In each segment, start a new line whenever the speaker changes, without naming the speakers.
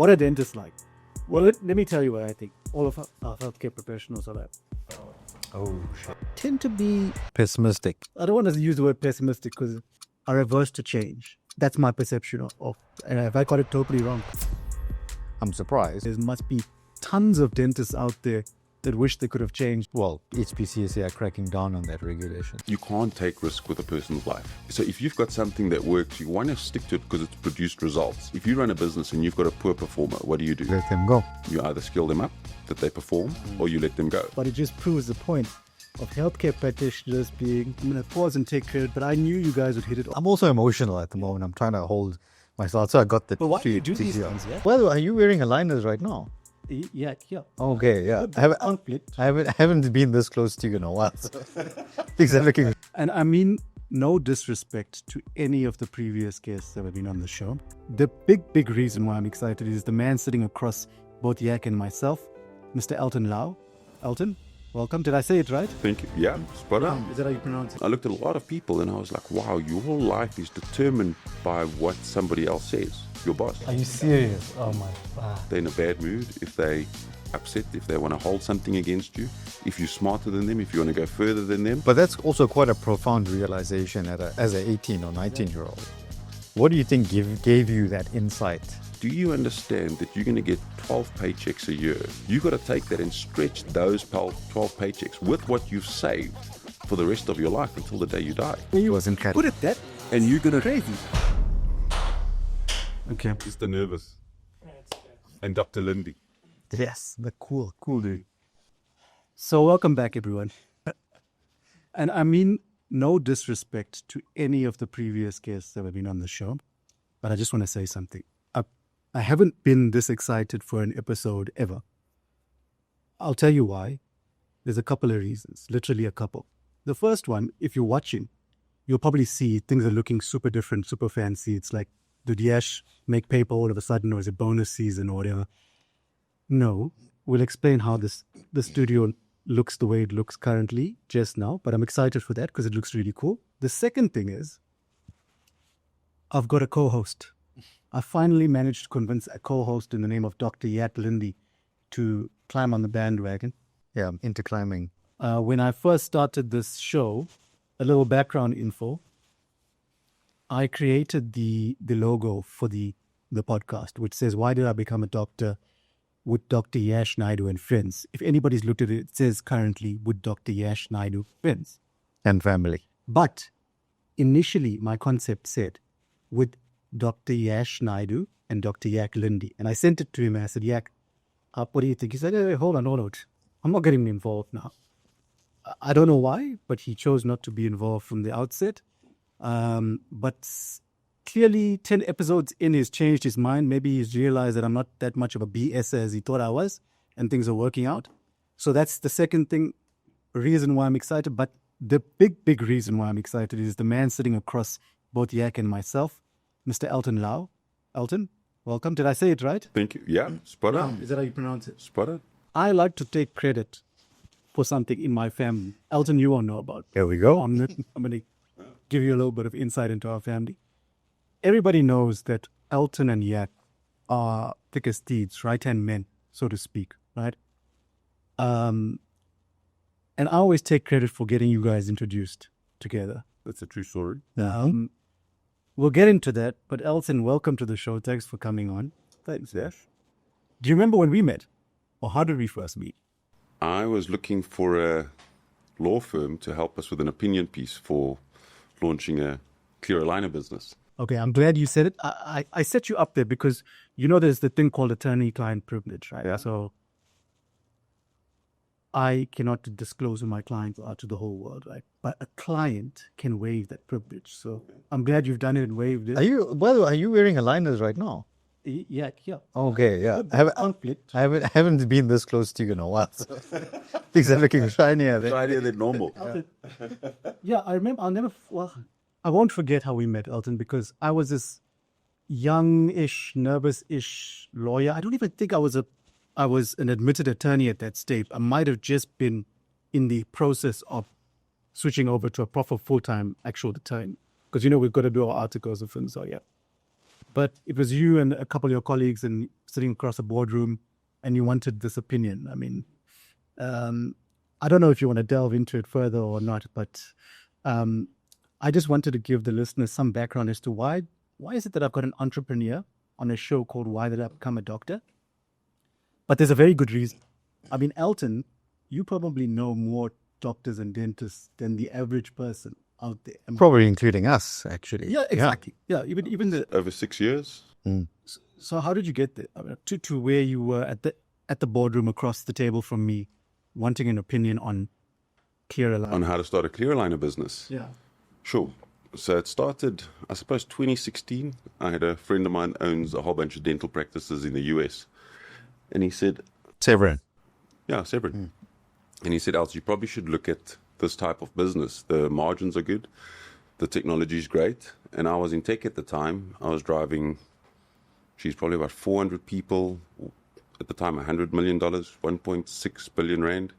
What are dentists like? Well, let me tell you what I think. All of our healthcare professionals are like.
Oh, shit.
Tend to be
Pessimistic.
I don't want to use the word pessimistic because are averse to change. That's my perception of and if I got it totally wrong.
I'm surprised.
There must be tons of dentists out there that wish they could have changed.
Well, HPCSA are cracking down on that regulation.
You can't take risk with a person's life. So if you've got something that works, you want to stick to it because it's produced results. If you run a business and you've got a poor performer, what do?
Let them go.
You either skill them up, that they perform, or you let them go.
But it just proves the point of healthcare practitioners being, I'm going to pause and take credit, but I knew you guys would hit it.
I'm also emotional at the moment. I'm trying to hold myself. So I got the...
But why do you do these things, yeah?
Well, are you wearing aligners right now?
Yeah.
Okay, yeah. I haven't been this close to you in a while. So. Things are looking...
And I mean, no disrespect to any of the previous guests that have been on the show. The big reason why I'm excited is the man sitting across both Yak and myself, Mr. Elton Lau. Elton, welcome. Did I say it right?
Thank you. Yeah, spot on.
Is that how you pronounce it?
I looked at a lot of people and I was like, wow, your whole life is determined by what somebody else says. Your boss.
Are you serious? Oh my God.
They're in a bad mood, if they upset, if they want to hold something against you, if you're smarter than them, if you want to go further than them.
But that's also quite a profound realization as an 18 or 19-year-old. What do you think gave you that insight?
Do you understand that you're going to get 12 paychecks a year? You've got to take that and stretch those 12 paychecks with what you've saved for the rest of your life until the day you die.
It was incredible.
Put it that.
And you're going to...
Crazy. Okay.
Mr. Nervous. And Dr. Lindy.
Yes, the cool dude.
So welcome back, everyone. And I mean, no disrespect to any of the previous guests that have been on the show, but I just want to say something. I haven't been this excited for an episode ever. I'll tell you why. There's a couple of reasons, literally a couple. The first one, if you're watching, you'll probably see things are looking super different, super fancy. It's like, did Yash make paper all of a sudden, or is it bonus season or whatever? No, we'll explain how the studio looks the way it looks currently just now, but I'm excited for that because it looks really cool. The second thing is, I've got a co-host. I finally managed to convince a co-host in the name of Dr. Lindy to climb on the bandwagon.
Yeah, I'm into climbing.
When I first started this show, a little background info, I created the logo for the podcast, which says, why did I become a doctor with Dr. Yash, Naidoo and friends? If anybody's looked at it, it says currently with Dr. Yash, Naidoo, friends.
And family.
But initially, my concept said with Dr. Yash, Naidoo and Dr. Yak Lindy. And I sent it to him and I said, Yak, what do you think? He said, hey, hold on. I'm not getting involved now. I don't know why, but he chose not to be involved from the outset. But clearly 10 episodes in, he's changed his mind. Maybe he's realized that I'm not that much of a BS as he thought I was, and things are working out. So that's the second reason why I'm excited. But the big reason why I'm excited is the man sitting across both Yak and myself, Mr. Elton Lau. Elton, welcome. Did I say it right?
Thank you. Yeah, spot on.
Is that how you pronounce it?
Spot on.
I like to take credit for something in my family. Elton, you won't know about.
Here we go.
I'm going to give you a little bit of insight into our family. Everybody knows that Elton and Yak are thick as thieves, right-hand men, so to speak, right? And I always take credit for getting you guys introduced together.
That's a true story.
We'll get into that, but Elton, welcome to the show. Thanks for coming on.
Thanks, Yash.
Do you remember when we met? Or how did we first meet?
I was looking for a law firm to help us with an opinion piece for launching a clear aligner business.
Okay, I'm glad you said it. I set you up there because, there's the thing called attorney-client privilege, right?
Yeah.
So I cannot disclose who my clients are to the whole world, right? But a client can waive that privilege. So I'm glad you've done it and waived it.
Are you wearing aligners right now?
Yeah.
Okay, yeah. I haven't been this close to you in a while. So. Things are looking shinier.
Shinier than normal.
Yeah, I remember. I won't forget how we met, Elton, because I was this young-ish, nervous-ish lawyer. I don't even think I was an admitted attorney at that stage. I might have just been in the process of switching over to a proper full-time actual attorney. Because, we've got to do our articles and things, so yeah. but it was you and a couple of your colleagues and sitting across a boardroom, and you wanted this opinion. I mean, I don't know if you want to delve into it further or not, but I just wanted to give the listeners some background as to why is it that I've got an entrepreneur on a show called Why Did I Become a Doctor? But there's a very good reason. I mean, Elton, you probably know more doctors and dentists than the average person out there. I mean,
Probably including us, actually.
yeah, exactly. Yeah, even the.
Over 6 years.
So how did you get there? I mean, to where you were at the boardroom across the table from me, wanting an opinion on clear aligner?
On how to start a clear aligner business.
Yeah.
Sure. So it started, I suppose, 2016. I had a friend of mine owns a whole bunch of dental practices in the US. And he said,
Severin.
yeah, separate. And he said, Alts, you probably should look at this type of business. The margins are good. The technology is great. And I was in tech at the time. I was driving, she's probably about 400 people. At the time, $100 million, 1.6 billion rand.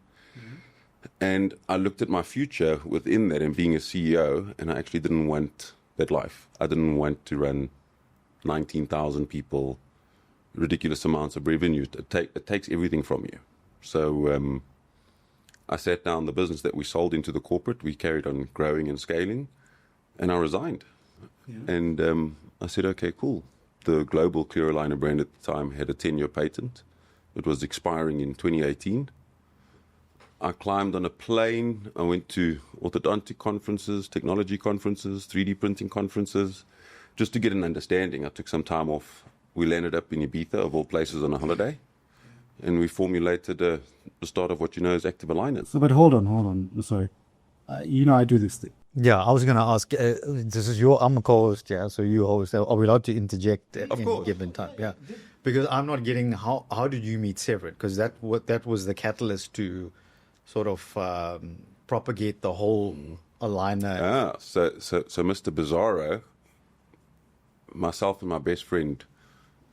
And I looked at my future within that and being a CEO, and I actually didn't want that life. I didn't want to run 19,000 people, ridiculous amounts of revenue. It takes everything from you. So I sat down the business that we sold into the corporate. We carried on growing and scaling, and I resigned. Yeah. And I said, okay, cool. The global clear aligner brand at the time had a 10-year patent. It was expiring in 2018. I climbed on a plane. I went to orthodontic conferences, technology conferences, 3D printing conferences, just to get an understanding. I took some time off. We landed up in Ibiza, of all places, on a holiday. And we formulated the start of what you know as active aligners.
So, but hold on. Sorry. I do this thing.
Yeah, I was going to ask, this is I'm a co-host, yeah, so you host. Are we allowed to interject at any given time? Yeah. Because I'm not getting, how did you meet Severin? Because that was the catalyst to sort of propagate the whole aligner.
So Mr. Bizarro, myself and my best friend,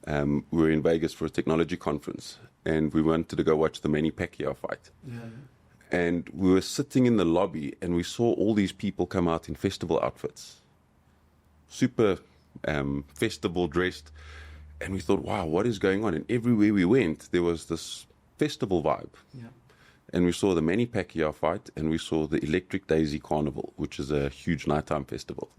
we were in Vegas for a technology conference, and we wanted to go watch the Manny Pacquiao fight. Yeah. And we were sitting in the lobby, and we saw all these people come out in festival outfits, super festival dressed, and we thought, wow, what is going on? And everywhere we went, there was this festival vibe. Yeah. And we saw the Manny Pacquiao fight, and we saw the Electric Daisy Carnival, which is a huge nighttime festival.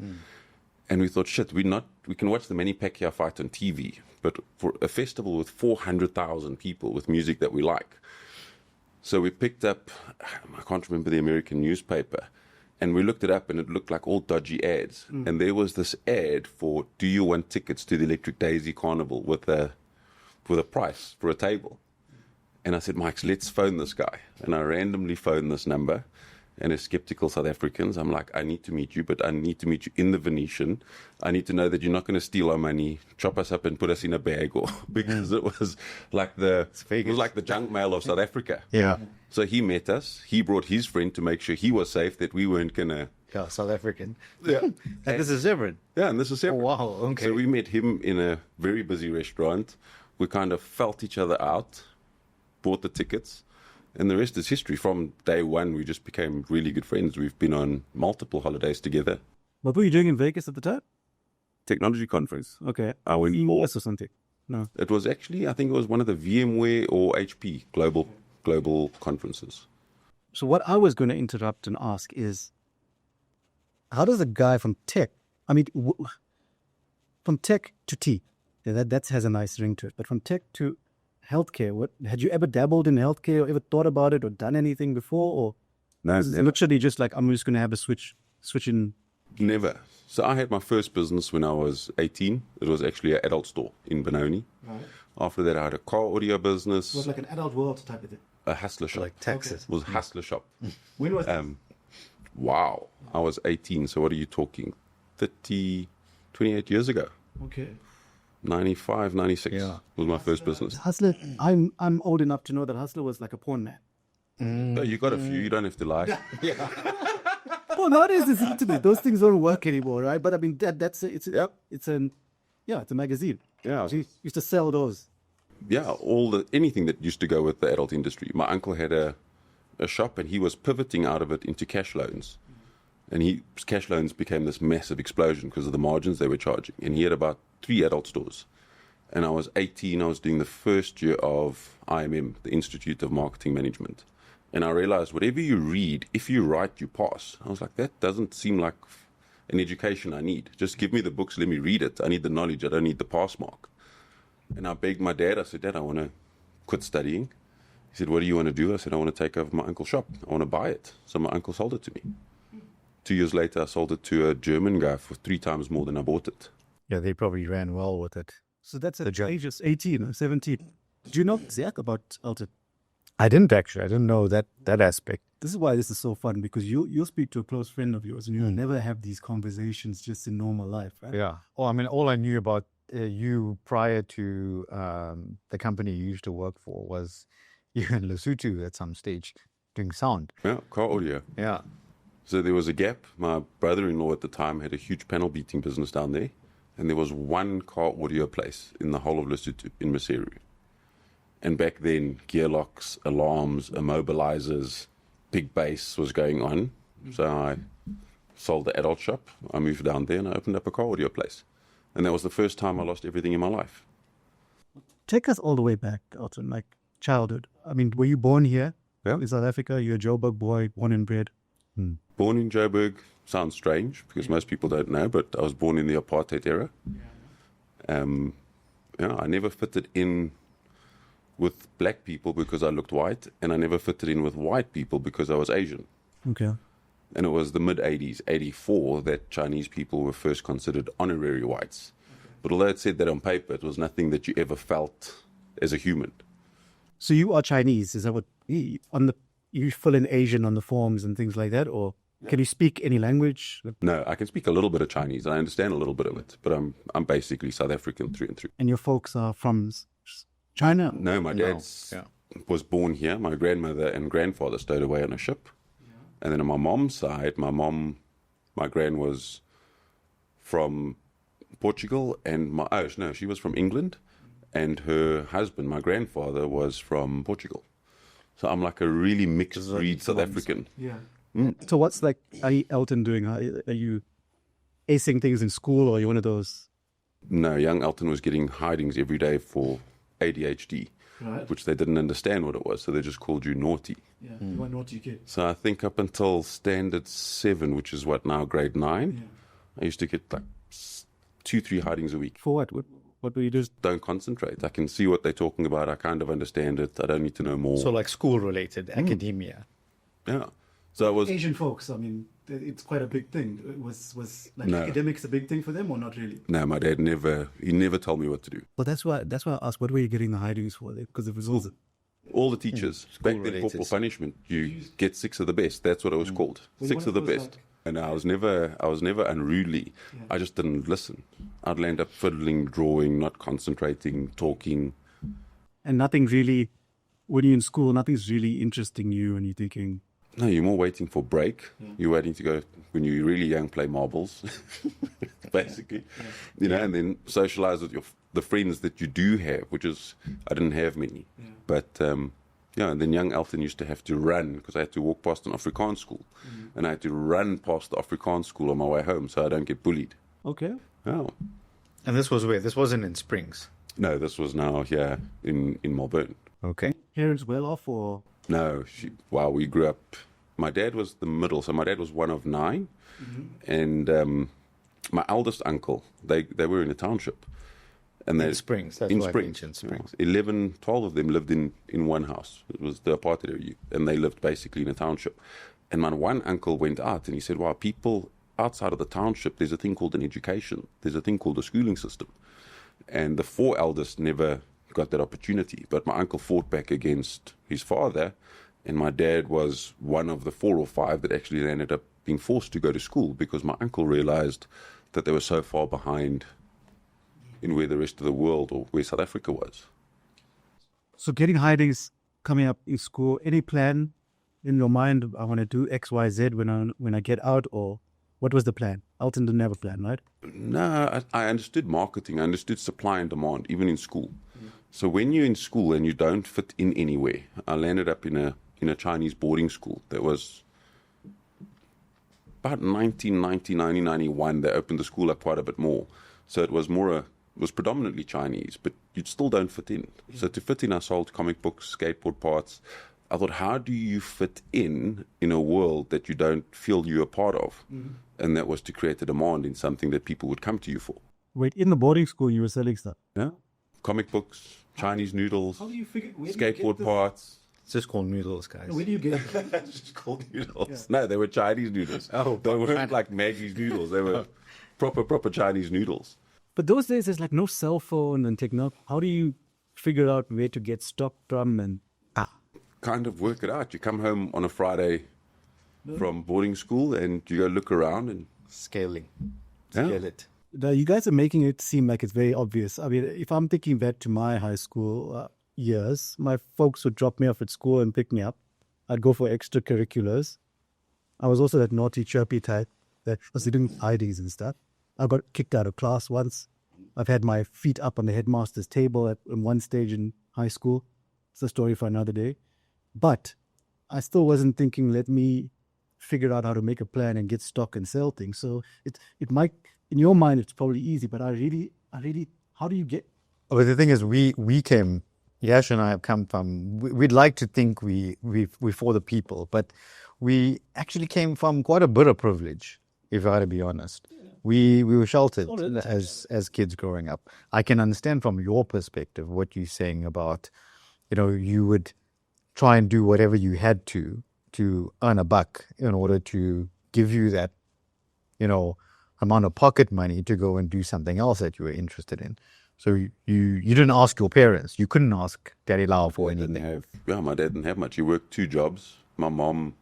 And we thought, shit, we can watch the Manny Pacquiao fight on TV, but for a festival with 400,000 people with music that we like. So we picked up, I can't remember the American newspaper, and we looked it up, and it looked like all dodgy ads. And there was this ad for, do you want tickets to the Electric Daisy Carnival with a price for a table? And I said, Mike, let's phone this guy. And I randomly phoned this number. And as skeptical South Africans, I'm like, I need to meet you, but I need to meet you in the Venetian. I need to know that you're not going to steal our money, chop us up and put us in a bag, or because it was like the junk mail of South Africa.
Yeah.
So he met us. He brought his friend to make sure he was safe, that we weren't going to.
Yeah, South African.
Yeah.
And this is Severin.
Yeah, and this is Severin.
Oh, wow. Okay.
So we met him in a very busy restaurant. We kind of felt each other out, bought the tickets. And the rest is history. From day one, we just became really good friends. We've been on multiple holidays together.
What were you doing in Vegas at the time?
Technology conference.
Okay.
I went
or something. No.
It was actually, I think it was one of the VMware or HP global conferences.
So what I was going to interrupt and ask is, how does a guy from tech, from tech to tea, that has a nice ring to it, but from tech to healthcare, had you ever dabbled in healthcare or ever thought about it or done anything before? Or
no,
is it literally just like, I'm just going to have a switch in?
Never. So I had my first business when I was 18. It was actually an adult store in Benoni. Right. After that, I had a car audio business.
It was like an adult world type of thing.
A hustler shop.
Like Texas.
It was a hustler shop.
When was that?
Wow. I was 18. So what are you talking? 28 years ago.
Okay.
95, 96 was my first business.
Hustler, I'm old enough to know that Hustler was like a porn man.
No, you got a few. You don't have to lie.
Well, nowadays it's internet. Those things don't work anymore, right? But I mean, it's a magazine.
Yeah,
we used to sell those.
Yeah, anything that used to go with the adult industry. My uncle had a shop, and he was pivoting out of it into cash loans. And cash loans became this massive explosion because of the margins they were charging. And he had about 3 adult stores. And I was 18, I was doing the first year of IMM, the Institute of Marketing Management. And I realized whatever you read, if you write, you pass. I was like, that doesn't seem like an education I need. Just give me the books, let me read it. I need the knowledge, I don't need the pass mark. And I begged my dad, I said, Dad, I want to quit studying. He said, what do you want to do? I said, I want to take over my uncle's shop. I want to buy it. So my uncle sold it to me. 2 years later, I sold it to a German guy for 3 times more than I bought it.
Yeah, they probably ran well with it.
So that's at the age of 18 or 17. Do you know Zach about Elton?
I didn't actually. I didn't know that aspect.
This is why this is so fun, because you'll speak to a close friend of yours and you'll never have these conversations just in normal life, right?
Yeah. Oh, I mean, all I knew about you prior to the company you used to work for was you in Lesotho at some stage doing sound.
Yeah, car audio.
Yeah.
So there was a gap. My brother-in-law at the time had a huge panel beating business down there. And there was one car audio place in the whole of Lesotho, in Maseru. And back then, gearlocks, alarms, immobilizers, big bass was going on. So I sold the adult shop. I moved down there and I opened up a car audio place. And that was the first time I lost everything in my life.
Take us all the way back, Elton, like childhood. I mean, were you born here in South Africa? You're a Joburg boy, born and bred.
Born in Joburg. Sounds strange because most people don't know, but I was born in the apartheid era. I never fitted in with black people because I looked white, and I never fitted in with white people because I was Asian.
Okay.
And it was the mid-'80s, 84, that Chinese people were first considered honorary whites. Okay. But although it said that on paper, it was nothing that you ever felt as a human.
So you are Chinese, is that what, you fill in Asian on the forms and things like that, or can you speak any language?
No, I can speak a little bit of Chinese. I understand a little bit of it, but I'm basically South African through and through.
And your folks are from China?
No, my dad was born here. My grandmother and grandfather stowed away on a ship. Yeah. And then on my mom's side, my gran was from Portugal, and she was from England, and her husband, my grandfather, was from Portugal. So I'm like a really mixed breed South African.
Yeah. So what's like Elton doing? Are you acing things in school, or are you one of those?
No, young Elton was getting hidings every day for ADHD, which they didn't understand what it was, so they just called you naughty.
Yeah, you were a naughty kid.
So I think up until standard 7, which is now grade 9, I used to get like 2-3 hidings a week.
For what? What do you do?
Don't concentrate. I can see what they're talking about. I kind of understand it. I don't need to know more.
So like school-related, academia.
Yeah. So I was
Asian folks. I mean, it's quite a big thing. Was like academics a big thing for them, or not really?
No, my dad never told me what to do.
Well, that's why I asked, what were you getting the hidings for? Because it was
all the teachers. Back then, corporal punishment. You get 6 of the best. That's what it was called. 6 of the best. And I was never unruly. Yeah. I just didn't listen. I'd land up fiddling, drawing, not concentrating, talking.
And nothing really, when you're in school, nothing's really interesting you, and you're thinking.
No, you're more waiting for break. Yeah. You're waiting to go, when you're really young, play marbles, basically. Yeah. And then socialize with the friends that you do have, which is, I didn't have many. Yeah. But, and then young Elton used to have to run, because I had to walk past an Afrikaans school. Mm. And I had to run past the Afrikaans school on my way home so I don't get bullied. Okay. Oh.
And this was where? This wasn't in Springs?
No, this was now here in Melbourne.
Okay.
Parents well off, or?
No, we grew up. My dad was the middle, so my dad was one of 9, and my eldest uncle, they were in a township, and
in Springs. That's
in
why
Springs.
I mentioned Springs.
11, 12 of them lived in one house. It was the apartheid area, and they lived basically in a township. And my one uncle went out, and he said, "Wow, people outside of the township, there's a thing called an education. There's a thing called a schooling system." And the 4 eldest never got that opportunity. But my uncle fought back against his father, and my dad was one of the 4 or 5 that actually ended up being forced to go to school, because my uncle realized that they were so far behind in where the rest of the world, or where South Africa was.
So getting hidings coming up in school, any plan in your mind, I want to do X, Y, Z when I get out, or what was the plan? Elton didn't have a plan, right?
No, I understood marketing. I understood supply and demand, even in school. So when you're in school and you don't fit in anywhere, I landed up in a Chinese boarding school that was about 1990, 1991. They opened the school up quite a bit more. So it was more was predominantly Chinese, but you still don't fit in. So to fit in, I sold comic books, skateboard parts. I thought, how do you fit in a world that you don't feel you're a part of? And that was to create a demand in something that people would come to you for.
Wait, in the boarding school, you were selling stuff?
Yeah, comic books, Chinese noodles,
How do you figure?
skateboard parts.
It's just called noodles, guys.
Where do you get?
It's just called noodles. No, they were Chinese noodles. They weren't like Maggie's noodles. They were proper Chinese noodles.
But those days, there's like no cell phone and technology. How do you figure out where to get stock from? And
Kind of work it out. You come home on a Friday from boarding school and you go look around and
Scaling.
Yeah.
Scale it.
now you guys are making it seem like it's very obvious. I mean, if I'm thinking back to my high school years, my folks would drop me off at school and pick me up. I'd go for extracurriculars. I was also that naughty, chirpy type that was doing IDs and stuff. I got kicked out of class once. I've had my feet up on the headmaster's table at one stage in high school. It's a story for another day. But I still wasn't thinking, let me figure out how to make a plan and get stock and sell things. So it might, in your mind, it's probably easy, but I really, how do you get?
But the thing is, we came, Yash and I have come from, we'd like to think we're for the people, but we actually came from quite a bit of privilege, if I had to be honest. We were sheltered as kids growing up. I can understand from your perspective what you're saying about, you would try and do whatever you had to earn a buck in order to give you that, amount of pocket money to go and do something else that you were interested in. So you didn't ask your parents. You couldn't ask Daddy Lau for anything.
My dad didn't have much. He worked 2 jobs. My mom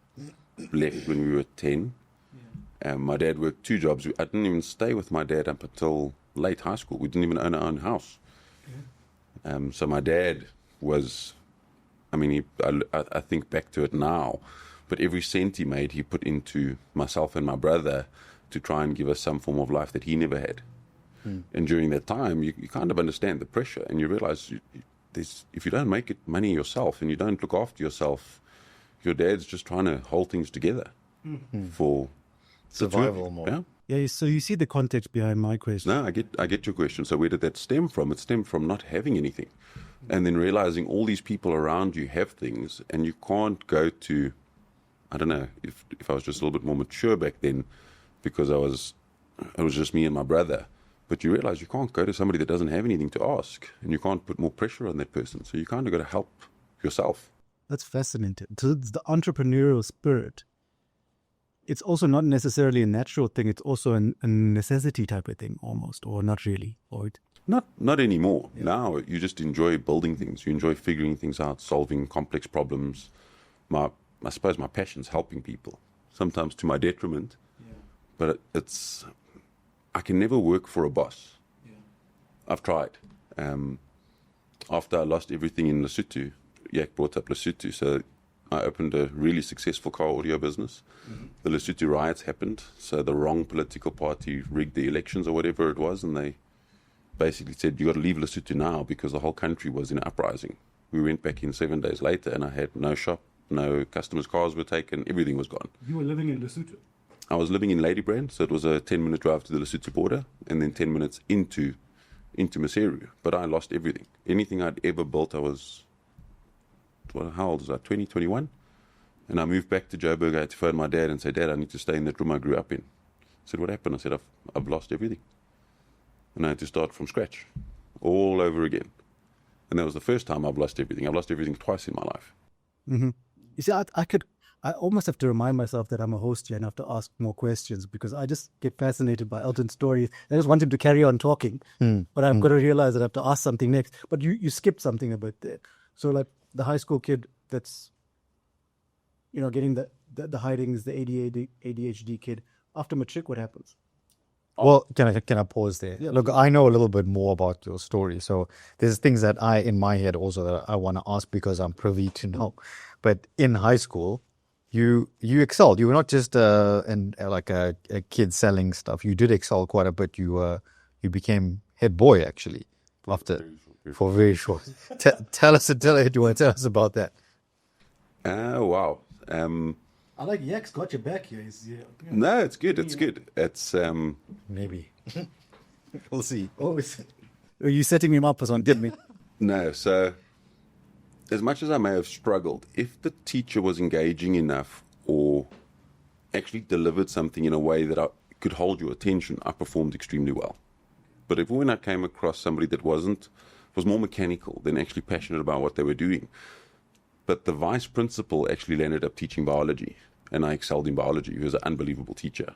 left when we were 10. And my dad worked 2 jobs. I didn't even stay with my dad up until late high school. We didn't even own our own house. So my dad was, I think back to it now, but every cent he made, he put into myself and my brother to try and give us some form of life that he never had. And during that time, you kind of understand the pressure, and you realize if you don't make it money yourself and you don't look after yourself, your dad's just trying to hold things together for
Survival more.
Yeah.
Yeah, so you see the context behind my question.
No, I get your question. So where did that stem from? It stemmed from not having anything, and then realizing all these people around you have things, and you can't go to, I don't know, if I was just a little bit more mature back then, because it was just me and my brother. But you realize you can't go to somebody that doesn't have anything to ask, and you can't put more pressure on that person. So you kind of got to help yourself.
That's fascinating. So it's the entrepreneurial spirit. It's also not necessarily a natural thing. It's also a necessity type of thing almost, or not really. Or
Not anymore. Yeah. Now you just enjoy building things. You enjoy figuring things out, solving complex problems. I suppose my passion's helping people, sometimes to my detriment. Yeah. But I can never work for a boss. Yeah. I've tried. After I lost everything in Lesotho, Yak brought up Lesotho, so I opened a really successful car audio business. The Lesotho riots happened, so the wrong political party rigged the elections or whatever it was, and they basically said, you got to leave Lesotho now, because the whole country was in uprising. We went back in 7 days later, and I had no shop, no customers' cars were taken, everything was gone.
You were living in Lesotho?
I was living in Ladybrand, so it was a 10-minute drive to the Lesotho border, and then 10 minutes into MetaU. But I lost everything. Anything I'd ever built, I was, how old was I, 20, 21? And I moved back to Joburg. I had to phone my dad and say, Dad, I need to stay in that room I grew up in. I said, what happened? I said, I've lost everything. And I had to start from scratch, all over again. And that was the first time I've lost everything. I've lost everything twice in my life.
Mm-hmm. You see, I almost have to remind myself that I'm a host here and have to ask more questions, because I just get fascinated by Elton's stories. I just want him to carry on talking, but I've got to realize that I have to ask something next. But you skipped something a bit there. So like the high school kid that's, getting the hidings, the ADHD kid, after matric, what happens?
Well, can I pause there? Yeah. Look, I know a little bit more about your story. So there's things that in my head also that I want to ask, because I'm privy to know. But in high school, you excelled. You were not just a kid selling stuff. You did excel quite a bit. You became head boy, actually, for very short. Tell us about that.
Wow.
I like Yak's got your back here.
No, it's good. It's good. It's
maybe we'll see.
Are you setting me up for something? Did me?
No, so as much as I may have struggled, if the teacher was engaging enough or actually delivered something in a way that I could hold your attention, I performed extremely well. But if when I came across somebody that was more mechanical than actually passionate about what they were doing, but the vice principal actually ended up teaching biology, and I excelled in biology. He was an unbelievable teacher.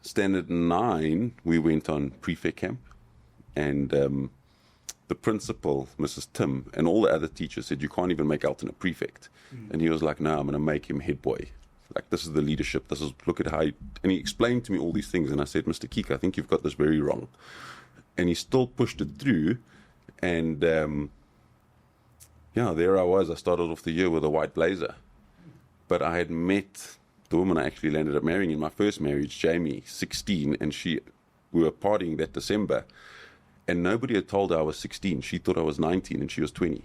Standard 9, we went on prefect camp, and the principal, Mrs. Tim, and all the other teachers said, you can't even make Elton a prefect. And he was like, no, I'm going to make him head boy. Like, this is the leadership. Look at how and he explained to me all these things. And I said, Mr. Keek, I think you've got this very wrong. And he still pushed it through. And, there I was. I started off the year with a white blazer. But I had met the woman I actually ended up marrying in my first marriage, Jamie, 16. And we were partying that December. And nobody had told her I was 16. She thought I was 19 and she was 20.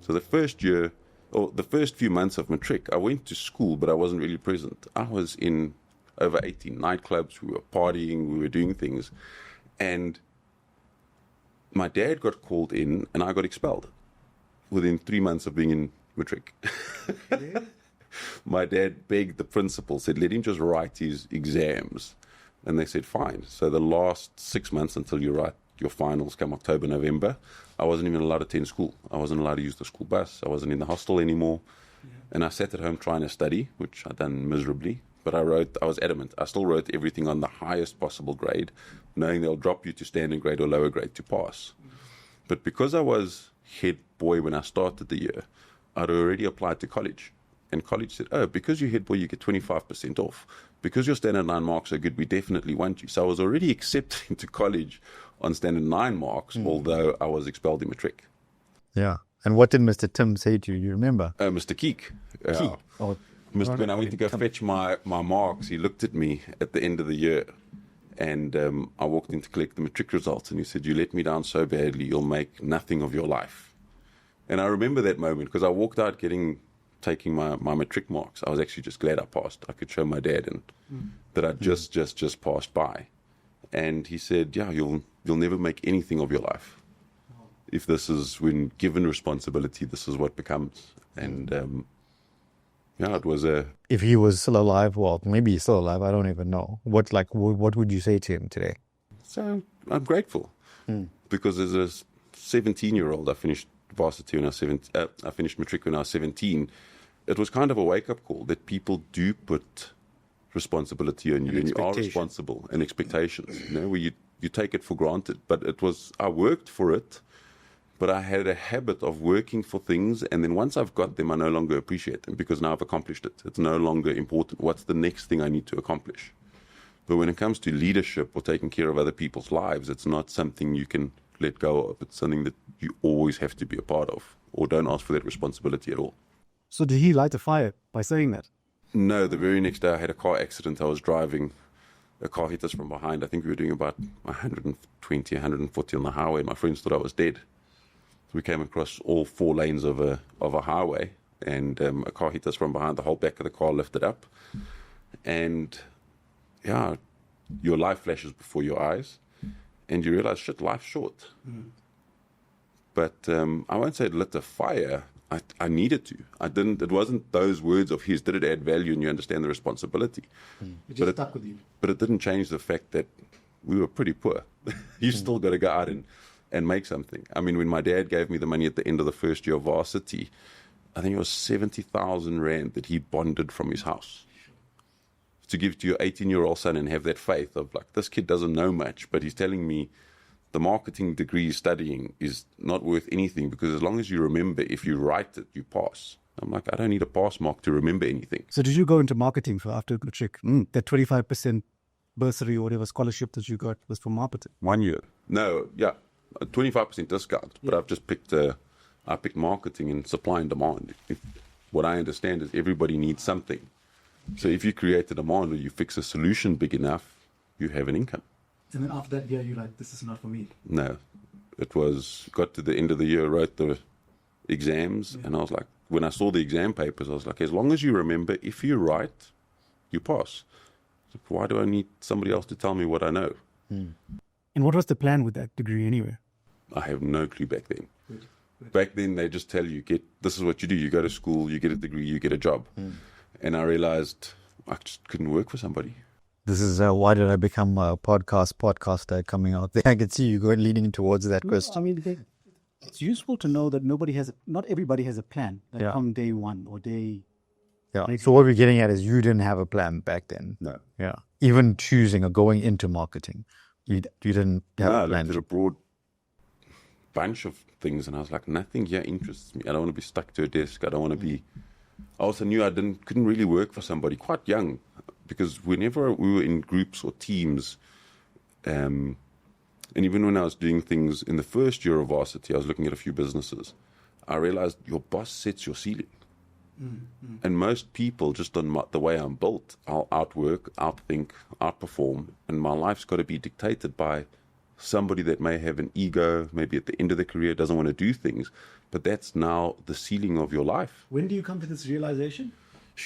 So the first year, or the first few months of matric, I went to school, but I wasn't really present. I was in over 18 nightclubs. We were partying. We were doing things. And my dad got called in and I got expelled within 3 months of being in matric. Yeah. My dad begged the principal, said, let him just write his exams. And they said, fine. So the last 6 months until you write your finals come October, November, I wasn't even allowed to attend school. I wasn't allowed to use the school bus. I wasn't in the hostel anymore. Yeah. And I sat at home trying to study, which I'd done miserably. But I was adamant. I still wrote everything on the highest possible grade, knowing they'll drop you to standard grade or lower grade to pass. But because I was head boy when I started the year, I'd already applied to college. And college said, oh, because you're head boy, you get 25% off. Because your standard 9 marks are good, we definitely want you. So I was already accepted into college on standard 9 marks, although I was expelled in matric.
Yeah. And what did Mr. Tim say to you? You remember?
Mr. Keek. When I went to go fetch my marks, he looked at me at the end of the year, and I walked in to collect the matric results, and he said, you let me down so badly, you'll make nothing of your life. And I remember that moment because I walked out taking my matric marks. I was actually just glad I passed. I could show my dad that I just passed by. And he said, yeah, you'll never make anything of your life. If this is, when given responsibility, this is what becomes. And it was a... If
he was still alive, well, maybe he's still alive, I don't even know. What would you say to him today?
So I'm grateful because as a 17-year-old, I finished varsity when I was 17. I finished matric when I was 17. It was kind of a wake-up call that people do put responsibility on you, and you are responsible, and expectations, where you take it for granted. But I worked for it, but I had a habit of working for things, and then once I've got them, I no longer appreciate them because now I've accomplished it. It's no longer important. What's the next thing I need to accomplish? But when it comes to leadership or taking care of other people's lives, it's not something you can let go of. It's something that you always have to be a part of, or don't ask for that responsibility at all.
So did he light a fire by saying that?
No, the very next day I had a car accident. I was driving, a car hit us from behind. I think we were doing about 120, 140 on the highway. My friends thought I was dead. We came across all 4 lanes of a highway, and a car hit us from behind. The whole back of the car lifted up. And, your life flashes before your eyes, and you realize, shit, life's short. But I won't say it lit a fire. I needed to. I didn't. It wasn't those words of his. Did it add value and you understand the responsibility?
It just stuck with you.
But it didn't change the fact that we were pretty poor. You still got to go out and make something. I mean, when my dad gave me the money at the end of the first year of varsity, I think it was 70,000 rand that he bonded from his house to give to your 18-year-old son and have that faith of like, this kid doesn't know much, but he's telling me the marketing degree he's studying is not worth anything because as long as you remember, if you write it, you pass. I'm like, I don't need a pass mark to remember anything.
So did you go into marketing for after matric? That 25% bursary or whatever scholarship that you got was for marketing?
1 year. No, a 25% discount. But I've just picked marketing and supply and demand. What I understand is everybody needs something. So if you create a demand or you fix a solution big enough, you have an income.
And then after that year, you're like, this is not for me.
No. Got to the end of the year, wrote the exams, and I was like, when I saw the exam papers, I was like, as long as you remember, if you write, you pass. So why do I need somebody else to tell me what I know?
And what was the plan with that degree anyway?
I have no clue back then. Back then, they just tell you, this is what you do. You go to school, you get a degree, you get a job. And I realized I just couldn't work for somebody.
This is why did I become a podcaster coming out there. I can see you going leaning towards that question.
I mean, it's useful to know that not everybody has a plan come day one or day.
Yeah. So what we're getting at is you didn't have a plan back then.
No.
Yeah. Even choosing or going into marketing, you didn't have a plan.
I looked at a broad bunch of things, and I was like, nothing here interests me. I don't want to be stuck to a desk. I don't want to be. I also knew I couldn't really work for somebody quite young, because whenever we were in groups or teams, and even when I was doing things in the first year of varsity, I was looking at a few businesses. I realized your boss sets your ceiling. And most people, just on the way I'm built, I'll outwork, outthink, outperform, and my life's got to be dictated by somebody that may have an ego, maybe at the end of their career doesn't want to do things, but that's now the ceiling of your life.
When do you come to this realization?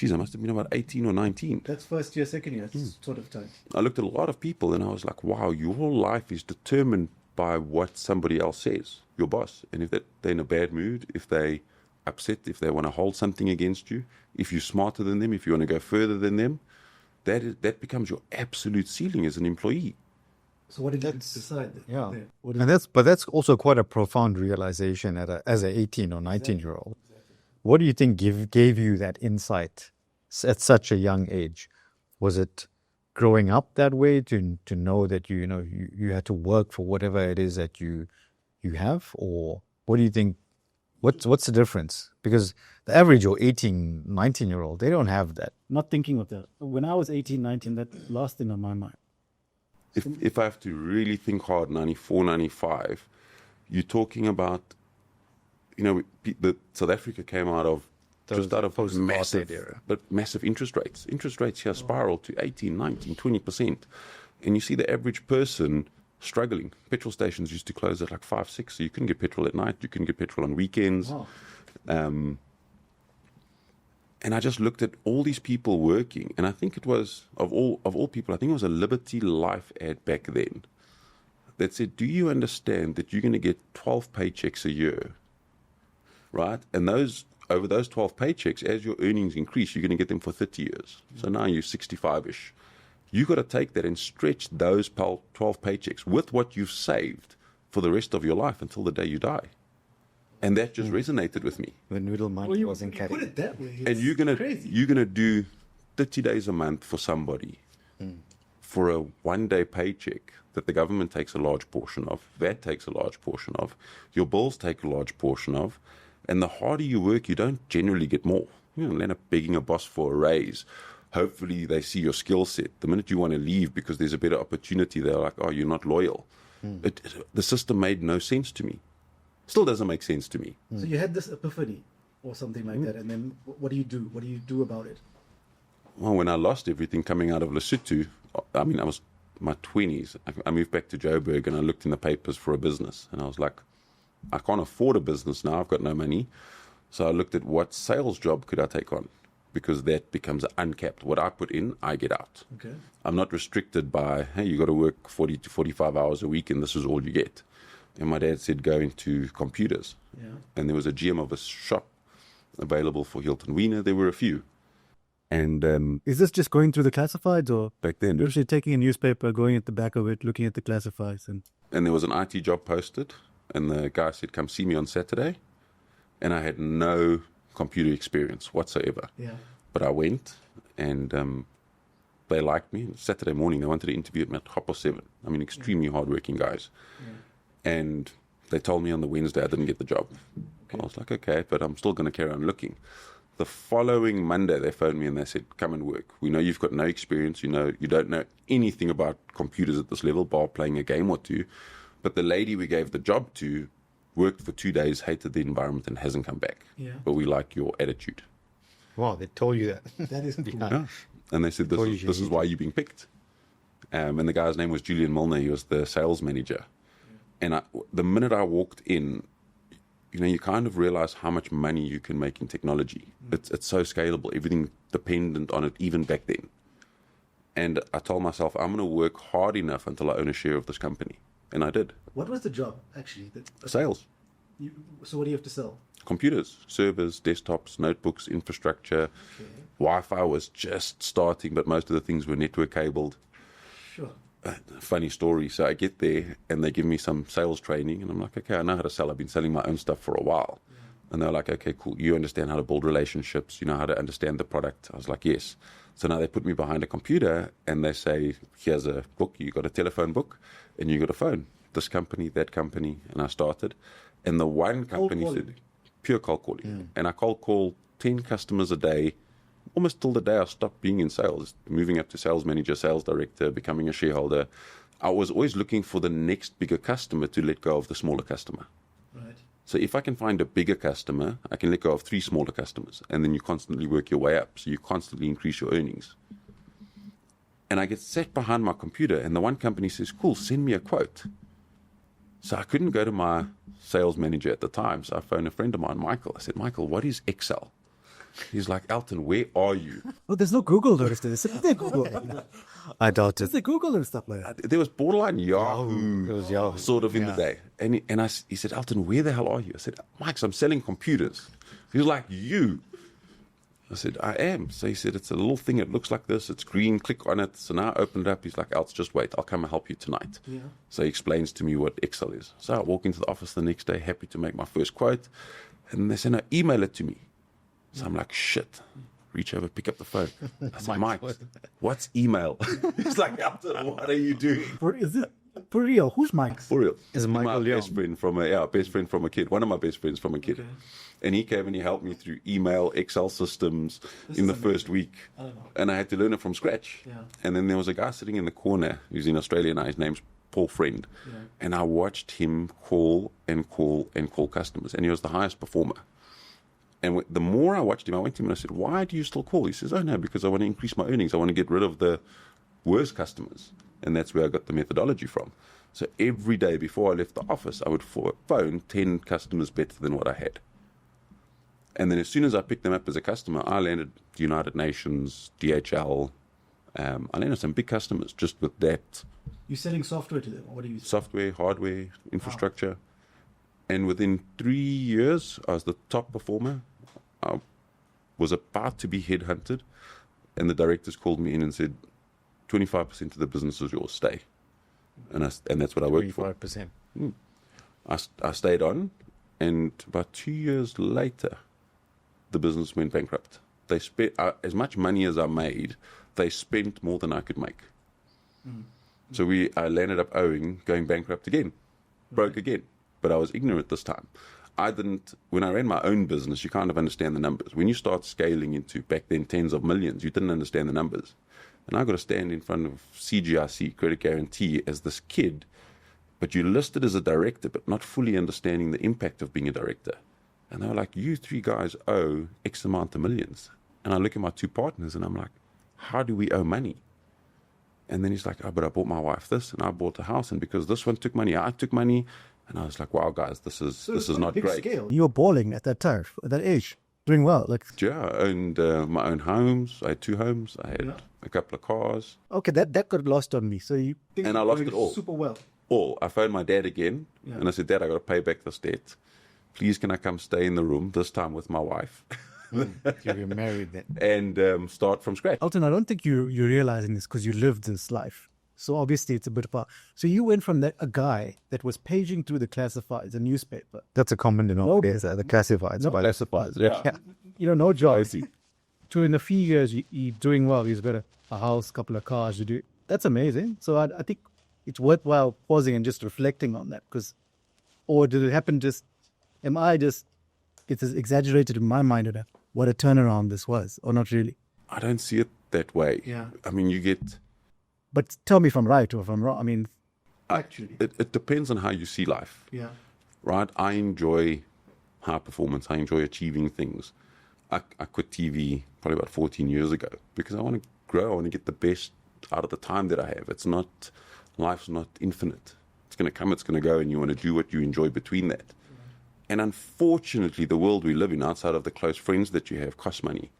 I must have been about 18 or 19.
That's first year, second year sort of time.
I looked at a lot of people and I was like, wow, your whole life is determined by what somebody else says, your boss. And if they're in a bad mood, if they upset, if they want to hold something against you, if you're smarter than them, if you want to go further than them, that becomes your absolute ceiling as an employee.
So what did you decide?
Yeah. But that's also quite a profound realization as an 18 or 19-year-old. Exactly. What do you think gave you that insight at such a young age? Was it growing up that way to know that you had to work for whatever it is that you have, or what do you think? What's the difference? Because the average or 18, 19-year-old, they don't have that.
Not thinking of that. When I was 18, 19, that last thing on my mind.
If I have to really think hard, 94, 95, you're talking about, South Africa came out of massive interest rates. Interest rates here spiral to 18, 19, 20%. And you see the average person struggling. Petrol stations used to close at like 5, 6, so you couldn't get petrol at night. You couldn't get petrol on weekends.
Wow.
And I just looked at all these people working, and I think it was, of all people, I think it was a Liberty Life ad back then that said, do you understand that you're going to get 12 paychecks a year, right? And over those 12 paychecks, as your earnings increase, you're going to get them for 30 years. So now you're 65-ish. You've got to take that and stretch those 12 paychecks with what you've saved for the rest of your life until the day you die. And that just resonated with me.
The noodle money wasn't carried.
Put it that way.
And you're gonna do 30 days a month for somebody for a one-day paycheck that the government takes a large portion of, VAT takes a large portion of, your bills take a large portion of, and the harder you work, you don't generally get more. You end up begging a boss for a raise. Hopefully they see your skill set. The minute you want to leave because there's a better opportunity, they're like, oh, you're not loyal. The system made no sense to me. Still doesn't make sense to me.
So you had this epiphany or something like that, and then what do you do? What do you do about it?
Well, when I lost everything coming out of Lesotho, I was my 20s. I moved back to Joburg and I looked in the papers for a business. And I was like, I can't afford a business now. I've got no money. So I looked at what sales job could I take on, because that becomes uncapped. What I put in, I get out.
Okay.
I'm not restricted by, hey, you got to work 40 to 45 hours a week and this is all you get. And my dad said, go into computers.
Yeah.
And there was a GM of a shop available for Hilton Wiener. There were a few. And
is this just going through the classifieds, or
back then,
you're actually taking a newspaper, going at the back of it, looking at the classifieds?
And there was an IT job posted, and the guy said, come see me on Saturday. And I had no computer experience whatsoever.
Yeah.
But I went, and they liked me. Saturday morning, they wanted to interview me at 7:30. Extremely hardworking guys. Yeah. And they told me on the Wednesday I didn't get the job. Okay. I was like, okay, but I'm still going to carry on looking. The following Monday, they phoned me and they said, come and work. We know you've got no experience. You don't know anything about computers at this level, bar playing a game or two. But the lady we gave the job to worked for 2 days, hated the environment, and hasn't come back.
Yeah.
But we like your attitude.
Wow, they told you that.
That is cool.
Yeah. And they said, this is why you're being picked. And the guy's name was Julian Milner. He was the sales manager. And the minute I walked in, you kind of realize how much money you can make in technology. It's so scalable, everything dependent on it, even back then. And I told myself, I'm going to work hard enough until I own a share of this company. And I did.
What was the job, actually?
Sales.
So what do you have to sell?
Computers, servers, desktops, notebooks, infrastructure.
Okay.
Wi-Fi was just starting, but most of the things were network cabled.
Sure.
Funny story. So I get there and they give me some sales training, and I'm like, okay, I know how to sell. I've been selling my own stuff for a while. Yeah. And they're like, okay, cool. You understand how to build relationships. You know how to understand the product. I was like, yes. So now they put me behind a computer and they say, here's a book. You got a telephone book and you got a phone. This company, that company. And I started. And the one company said, pure cold calling. Yeah. And I cold call 10 customers a day, almost till the day I stopped being in sales, moving up to sales manager, sales director, becoming a shareholder. I was always looking for the next bigger customer to let go of the smaller customer.
Right.
So if I can find a bigger customer, I can let go of 3 smaller customers, and then you constantly work your way up. So you constantly increase your earnings. And I get sat behind my computer, and the one company says, cool, send me a quote. So I couldn't go to my sales manager at the time. So I phoned a friend of mine, Michael. I said, Michael, what is Excel? He's like, Elton, where are you?
Oh, there's no Google there. Is there Google?
I doubt
Is
it.
there Google and stuff like that?
There was borderline Yahoo,
It was Yahoo.
sort of in the day. And he said, Elton, where the hell are you? I said, Mike, I'm selling computers. He was like, you? I said, I am. So he said, it's a little thing. It looks like this. It's green. Click on it. So now I opened it up. He's like, Elton, just wait. I'll come and help you tonight.
Yeah.
So he explains to me what Excel is. So I walk into the office the next day, happy to make my first quote. And they said, no, email it to me. So I'm like, shit. Reach over, pick up the phone. I said, Mike, what's email? He's like, Elton, what are you doing?
Is it for real? Who's Mike?
For real.
Is
my
Michael
best friend from a kid. One of my best friends from a kid.
Okay.
And he came and he helped me through email, Excel systems in the first week.
I don't know.
And I had to learn it from scratch.
Yeah.
And then there was a guy sitting in the corner who's in Australia now. His name's Paul Friend.
Yeah.
And I watched him call and call and call customers. And he was the highest performer. And the more I watched him, I went to him and I said, why do you still call? He says, oh, no, because I want to increase my earnings. I want to get rid of the worst customers. And that's where I got the methodology from. So every day before I left the office, I would phone 10 customers better than what I had. And then as soon as I picked them up as a customer, I landed the United Nations, DHL. I landed some big customers just with that.
You're selling software to them? Or what are you selling?
Software, hardware, infrastructure. Wow. And within 3 years, I was the top performer. I was about to be headhunted. And the directors called me in and said, 25% of the business is yours, stay. And that's what I worked for.
25%.
I stayed on. And about 2 years later, the business went bankrupt. They spent as much money as I made, they spent more than I could make. So I landed up going bankrupt again, broke again. But I was ignorant this time. When I ran my own business, you kind of understand the numbers. When you start scaling into, back then, tens of millions, you didn't understand the numbers. And I got to stand in front of CGIC, Credit Guarantee, as this kid, but you're listed as a director, but not fully understanding the impact of being a director. And they were like, you 3 guys owe X amount of millions. And I look at my 2 partners and I'm like, how do we owe money? And then he's like, oh, but I bought my wife this and I bought a house. And because this one took money, I took money. And I was like, wow, guys, this is not great.
Scale. You were balling at that time, at that age, doing well.
Yeah, I owned my own homes. I had 2 homes. I had a couple of cars.
Okay, that got lost on me. So
and I lost it all.
Super well.
I phoned my dad again, and I said, Dad, I got to pay back this debt. Please, can I come stay in the room, this time with my wife?
You were married then.
And start from scratch.
Elton, I don't think you're realizing this because you lived this life. So obviously it's a bit of So you went from a guy that was paging through the classifieds, a newspaper.
That's a common denominator, the classifieds.
Classifieds, yeah.
No job. To in a few years, you're doing well. You've got a house, couple of cars. That's amazing. So I think it's worthwhile pausing and just reflecting on that. Or did it happen it's exaggerated in my mind what a turnaround this was, or not really?
I don't see it that way.
Yeah.
I mean, you get...
But tell me if I'm right or if I'm wrong. I mean, actually.
It depends on how you see life.
Yeah.
Right? I enjoy high performance. I enjoy achieving things. I quit TV probably about 14 years ago because I want to grow. I want to get the best out of the time that I have. Life's not infinite. It's going to come, it's going to go, and you want to do what you enjoy between that. Yeah. And unfortunately, the world we live in, outside of the close friends that you have, costs money.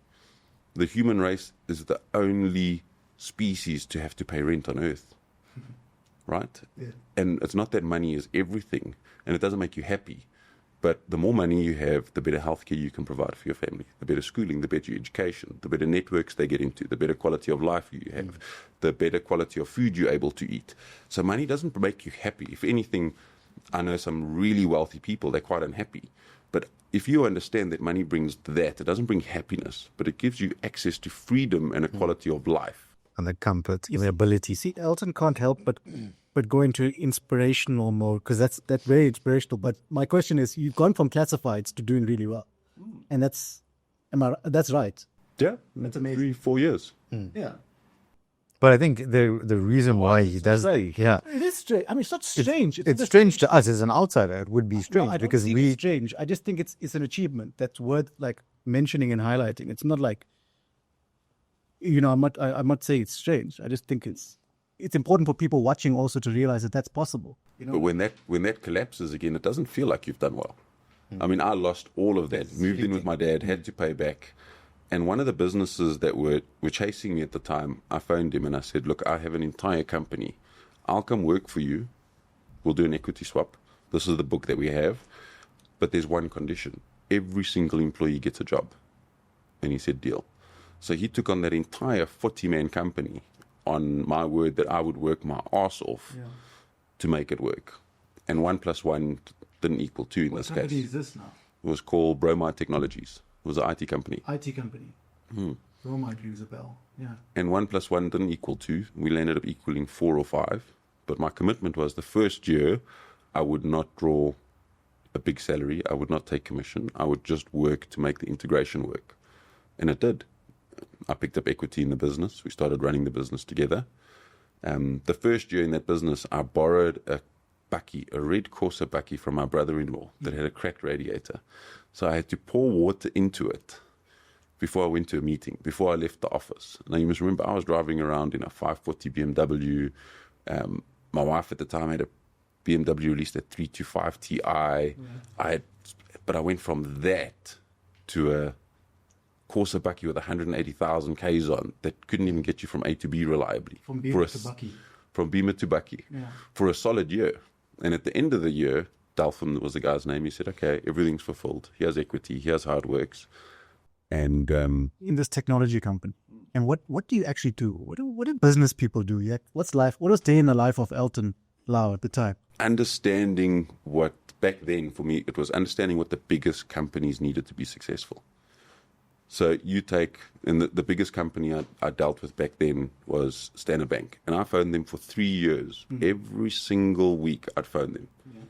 The human race is the only species to have to pay rent on Earth. right? Yeah. And it's not that money is everything, and it doesn't make you happy. But the more money you have, the better healthcare you can provide for your family, the better schooling, the better education, the better networks they get into, the better quality of life you have, the better quality of food you're able to eat. So money doesn't make you happy. If anything, I know some really wealthy people, they're quite unhappy. But if you understand that money brings that, it doesn't bring happiness, but it gives you access to freedom and a quality of life.
And the comfort,
the ability. See, Elton can't help but go into inspirational mode, because that's very inspirational. But my question is, you've gone from classifieds to doing really well, and that's right.
Yeah,
That's amazing.
3-4 years.
Yeah,
but I think the reason why he does that,
it is strange. I mean, it's not strange.
it's strange to us as an outsider. It would be strange
I don't
because
think it's strange. I just think it's an achievement that's worth like mentioning and highlighting. It's not like, I'm not saying it's strange. I just think it's important for people watching also to realize that that's possible.
But when that collapses again, it doesn't feel like you've done well. I mean, I lost all of that. Moved in with my dad, had to pay back. And one of the businesses that were chasing me at the time, I phoned him and I said, look, I have an entire company. I'll come work for you. We'll do an equity swap. This is the book that we have. But there's one condition. Every single employee gets a job. And he said, deal. So he took on that entire 40-man company on my word that I would work my arse off to make it work. And 1 + 1 didn't equal 2 in this case. What
company is this now?
It was called Bromide Technologies. It was an IT company.
IT company. Bromide rings a bell. Yeah.
And 1 + 1 didn't equal 2. We ended up equaling 4 or 5. But my commitment was the first year I would not draw a big salary. I would not take commission. I would just work to make the integration work. And it did. I picked up equity in the business. We started running the business together. The first year in that business, I borrowed a red Corsa bakkie from my brother-in-law that had a cracked radiator. So I had to pour water into it before I went to a meeting, before I left the office. Now, you must remember, I was driving around in a 540 BMW. My wife at the time had a BMW released a 325 Ti. But I went from that to a Corsa bakkie with 180,000 Ks on that couldn't even get you from A to B reliably.
From Beamer to Bakkie.
From Beamer to Bakkie.
Yeah.
For a solid year. And at the end of the year, Dalphon was the guy's name. He said, okay, everything's fulfilled. Here's equity. Here's how it works. And
in this technology company. And what do you actually do? What do business people do? Yeah? What was day in the life of Elton Lau at the time?
Understanding what, back then for me, it was understanding what the biggest companies needed to be successful. So you take, and the biggest company I dealt with back then was Standard Bank. And I phoned them for 3 years. Every single week I'd phone them. Yeah.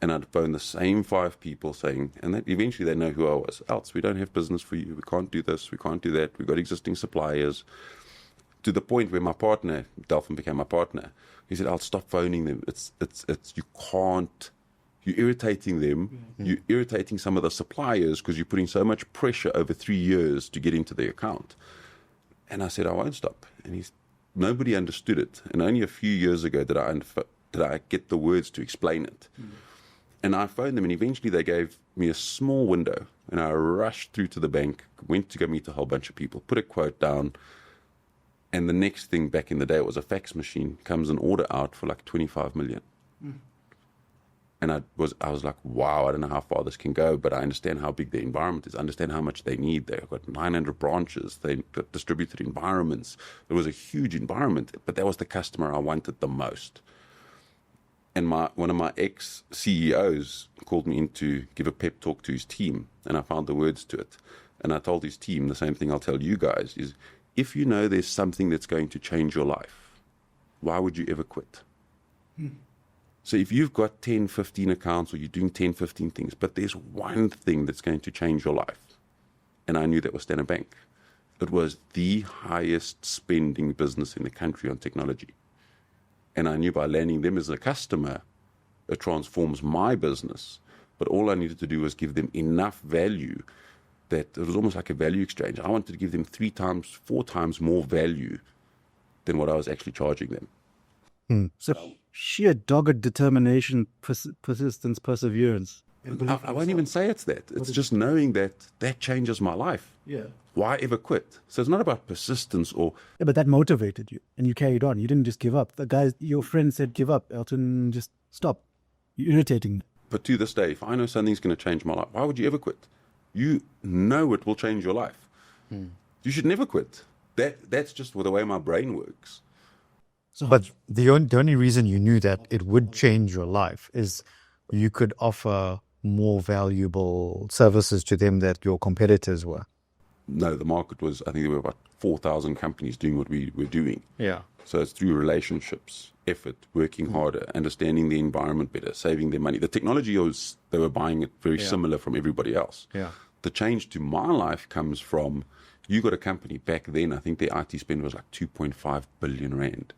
And I'd phone the same 5 people saying, and eventually they know who I was. Else, we don't have business for you. We can't do this. We can't do that. We've got existing suppliers. To the point where my partner, Dalphon became my partner. He said, I'll stop phoning them. It's you can't. You're irritating them. You're irritating some of the suppliers because you're putting so much pressure over 3 years to get into the account. And I said, I won't stop. And nobody understood it. And only a few years ago did I get the words to explain it. And I phoned them, and eventually they gave me a small window. And I rushed through to the bank, went to go meet a whole bunch of people, put a quote down. And the next thing back in the day, it was a fax machine, comes an order out for like 25 million. And I was like, wow, I don't know how far this can go, but I understand how big the environment is. I understand how much they need. They've got 900 branches. They've got distributed environments. It was a huge environment, but that was the customer I wanted the most. And one of my ex-CEOs called me in to give a pep talk to his team, and I found the words to it. And I told his team the same thing I'll tell you guys, is if you know there's something that's going to change your life, why would you ever quit? So if you've got 10, 15 accounts, or you're doing 10, 15 things, but there's one thing that's going to change your life, and I knew that was Standard Bank. It was the highest spending business in the country on technology. And I knew by landing them as a customer, it transforms my business. But all I needed to do was give them enough value that it was almost like a value exchange. I wanted to give them 3 times, 4 times more value than what I was actually charging them.
So sheer dogged determination, persistence, perseverance.
I won't even say it's that. It's just knowing that changes my life.
Yeah.
Why ever quit? So it's not about persistence or...
Yeah, but that motivated you and you carried on. You didn't just give up. The guy, your friend said, give up. Elton, just stop. You're irritating.
But to this day, if I know something's going to change my life, why would you ever quit? You know it will change your life. You should never quit. That's just the way my brain works.
But the only reason you knew that it would change your life is you could offer more valuable services to them that your competitors were.
No, the market was, I think there were about 4,000 companies doing what we were doing.
Yeah.
So it's through relationships, effort, working harder, understanding the environment better, saving their money. The technology they were buying it very similar from everybody else.
Yeah.
The change to my life comes from, you got a company back then, I think their IT spend was like 2.5 billion rand.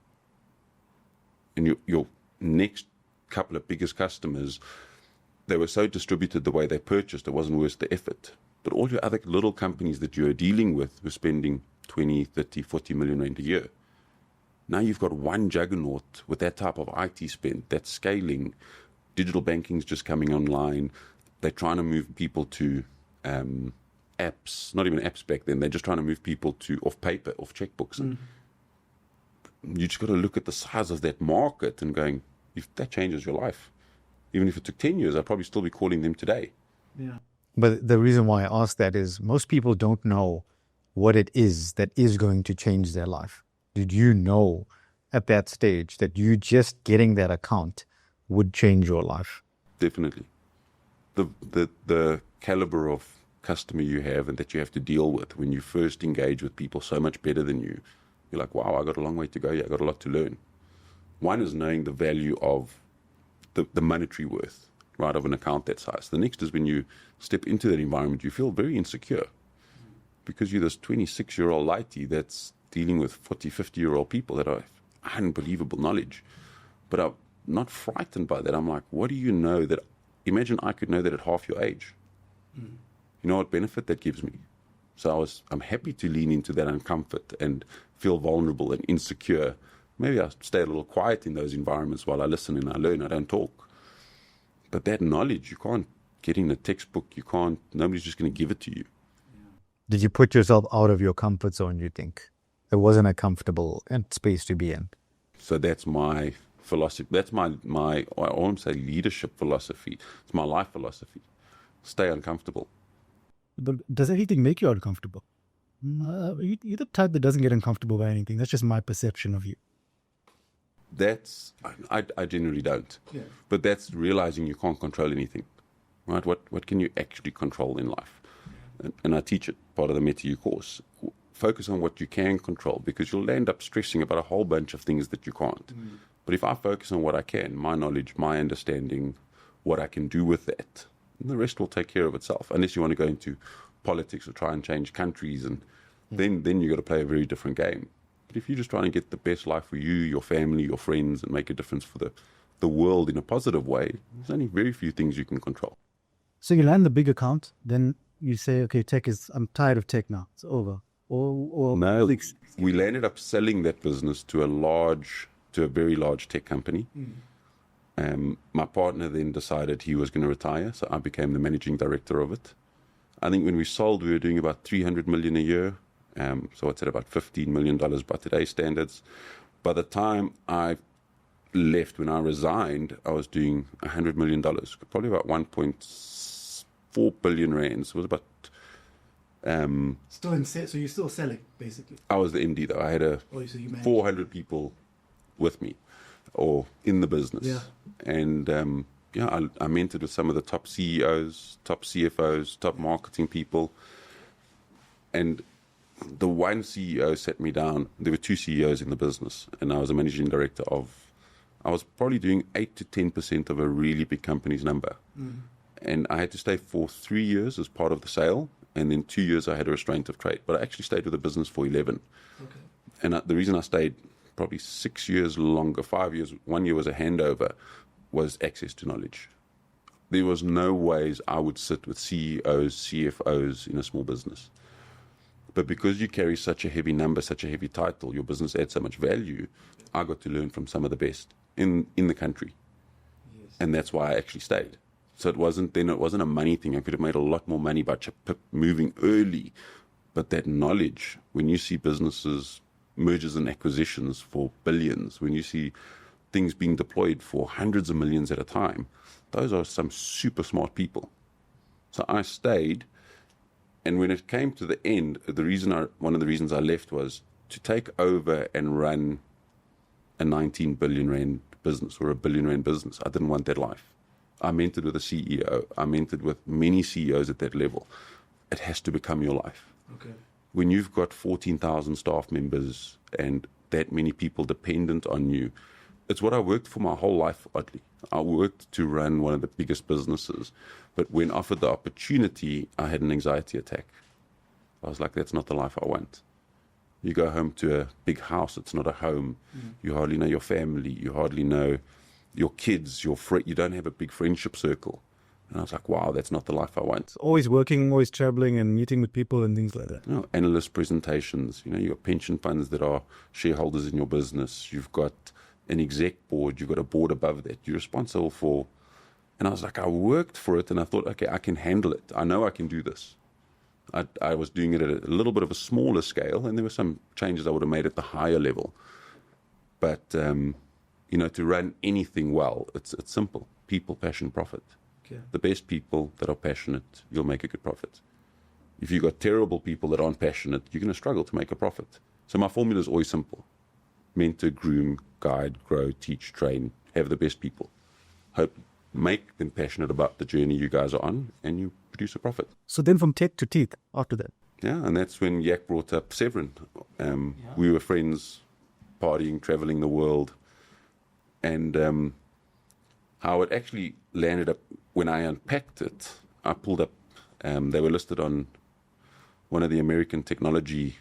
And your next couple of biggest customers, they were so distributed the way they purchased, it wasn't worth the effort. But all your other little companies that you were dealing with were spending 20, 30, 40 million rand a year. Now you've got one juggernaut with that type of IT spend that's scaling. Digital banking's just coming online. They're trying to move people to apps, not even apps back then. They're just trying to move people to off paper, off checkbooks. You just got to look at the size of that market and going, if that changes your life, even if it took 10 years, I'd probably still be calling them today.
Yeah.
But the reason why I ask that is most people don't know what it is that is going to change their life. Did you know at that stage that you just getting that account would change your life?
Definitely. The caliber of customer you have and that you have to deal with when you first engage with people so much better than you, you're like, wow, I got a long way to go here. I got a lot to learn. One is knowing the value of the monetary worth, right, of an account that size. The next is when you step into that environment, you feel very insecure because you're this 26-year-old lighty that's dealing with 40, 50-year-old people that have unbelievable knowledge. But I'm not frightened by that. I'm like, what do you know that, imagine I could know that at half your age. You know what benefit that gives me? So I'm happy to lean into that uncomfort and feel vulnerable and insecure. Maybe I stay a little quiet in those environments while I listen and I learn. I don't talk. But that knowledge, you can't get in a textbook. Nobody's just going to give it to you.
Did you put yourself out of your comfort zone, you think? It wasn't a comfortable space to be in.
So that's my philosophy. That's my I won't say leadership philosophy. It's my life philosophy. Stay uncomfortable.
But does anything make you uncomfortable? You're the type that doesn't get uncomfortable by anything. That's just my perception of you.
I generally don't.
Yeah.
But that's realizing you can't control anything, right? What can you actually control in life? And I teach it, part of the MetaU course. Focus on what you can control because you'll end up stressing about a whole bunch of things that you can't. But if I focus on what I can, my knowledge, my understanding, what I can do with that, the rest will take care of itself. Unless you want to go into politics or try and change countries, and then you got to play a very different game. But if you're just trying to get the best life for you, your family, your friends, and make a difference for the world in a positive way, there's only very few things you can control.
So you land the big account, then you say, okay, I'm tired of tech now. It's over. Or
no, we landed up selling that business to a very large tech company. My partner then decided he was going to retire, so I became the managing director of it. I think when we sold, we were doing about 300 million a year. So it's at about $15 million by today's standards. By the time I left, when I resigned, I was doing $100 million, probably about 1.4 billion rands. It was about...
so you're still selling, basically?
I was the MD, though. I had 400 people with me or in the business.
Yeah.
And I mentored with some of the top CEOs, top CFOs, top marketing people. And the one CEO sat me down. There were two CEOs in the business, and I was a managing director I was probably doing 8 to 10% of a really big company's number. And I had to stay for 3 years as part of the sale, and then 2 years I had a restraint of trade. But I actually stayed with the business for 11.
Okay.
And the reason I stayed probably 6 years longer, 5 years, 1 year was a handover, was access to knowledge. There was no ways I would sit with CEOs, CFOs in a small business. But because you carry such a heavy number, such a heavy title, your business adds so much value, I got to learn from some of the best in the country. Yes. And that's why I actually stayed. So it wasn't a money thing. I could have made a lot more money by moving early. But that knowledge, when you see businesses, mergers and acquisitions for billions, when you see things being deployed for hundreds of millions at a time, those are some super smart people. So I stayed, and when it came to the end, one of the reasons I left was to take over and run a 19 billion rand business or a billion rand business. I didn't want that life. I mentored with a CEO. I mentored with many CEOs at that level. It has to become your life.
Okay.
When you've got 14,000 staff members and that many people dependent on you, it's what I worked for my whole life, oddly. I worked to run one of the biggest businesses, but when offered the opportunity, I had an anxiety attack. I was like, that's not the life I want. You go home to a big house, it's not a home. You hardly know your family, you hardly know your kids, you don't have a big friendship circle. And I was like, wow, that's not the life I want.
Always working, always traveling and meeting with people and things like that.
Analyst presentations, you've got pension funds that are shareholders in your business. You've got an exec board, you've got a board above that. You're responsible for, and I was like, I worked for it and I thought, okay, I can handle it. I know I can do this. I was doing it at a little bit of a smaller scale, and there were some changes I would have made at the higher level. But, to run anything well, it's simple. People, passion, profit. Okay. The best people that are passionate, you'll make a good profit. If you've got terrible people that aren't passionate, you're going to struggle to make a profit. So my formula is always simple. Mentor, groom, guide, grow, teach, train, have the best people. Make them passionate about the journey you guys are on, and you produce a profit.
So then from tech to teeth after that?
Yeah, and that's when Yak brought up Severin. We were friends, partying, traveling the world. And how it actually landed up, when I unpacked it, I pulled up, they were listed on one of the American technology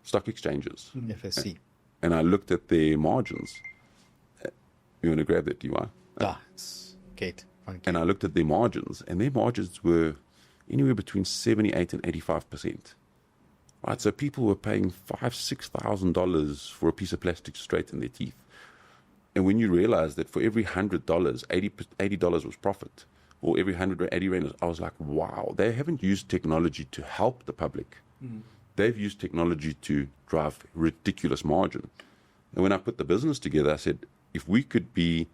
stock exchanges.
FSC.
And I looked at their margins. You want to grab that, DY?
It's Kate.
And I looked at their margins, and their margins were anywhere between 78 and 85%. Right, so people were paying $5,000-$6,000 for a piece of plastic to straighten their teeth. And when you realize that for every $100, $80 was profit, or every 180 rand, I was like, wow, they haven't used technology to help the public. They've used technology to drive ridiculous margin. And when I put the business together, I said, if we could be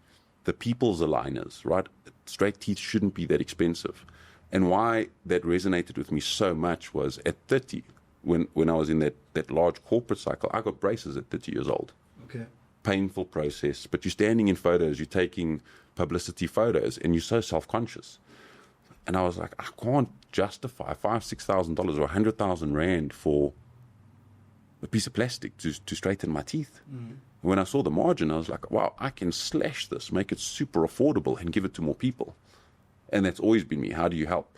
the people's aligners, right? Straight teeth shouldn't be that expensive. And why that resonated with me so much was at 30, when I was in that large corporate cycle, I got braces at 30 years old.
Okay.
Painful process, but you're standing in photos, you're taking publicity photos, and you're so self-conscious. And I was like, I can't justify $5,000, $6,000 or 100,000 rand for a piece of plastic to straighten my teeth. When I saw the margin, I was like, wow, I can slash this, make it super affordable and give it to more people. And that's always been me. How do you help?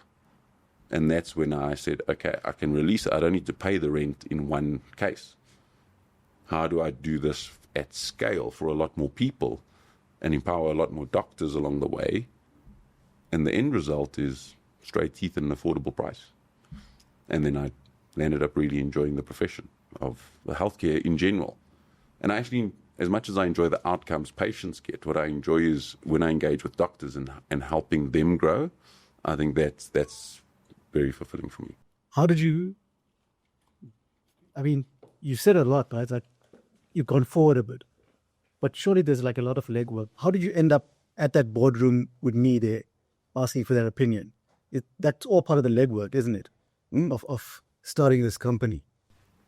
And that's when I said, okay, I can release it. I don't need to pay the rent in one case. How do I do this at scale for a lot more people and empower a lot more doctors along the way? And the end result is straight teeth at an affordable price. And then I landed up really enjoying the profession of the healthcare in general. And I actually, as much as I enjoy the outcomes patients get, what I enjoy is when I engage with doctors and helping them grow. I think that's very fulfilling for me.
How did you, you said a lot, right? Like you've gone forward a bit, but surely there's like a lot of legwork. How did you end up at that boardroom with me there asking for that opinion? That's all part of the legwork, isn't it? Of starting this company.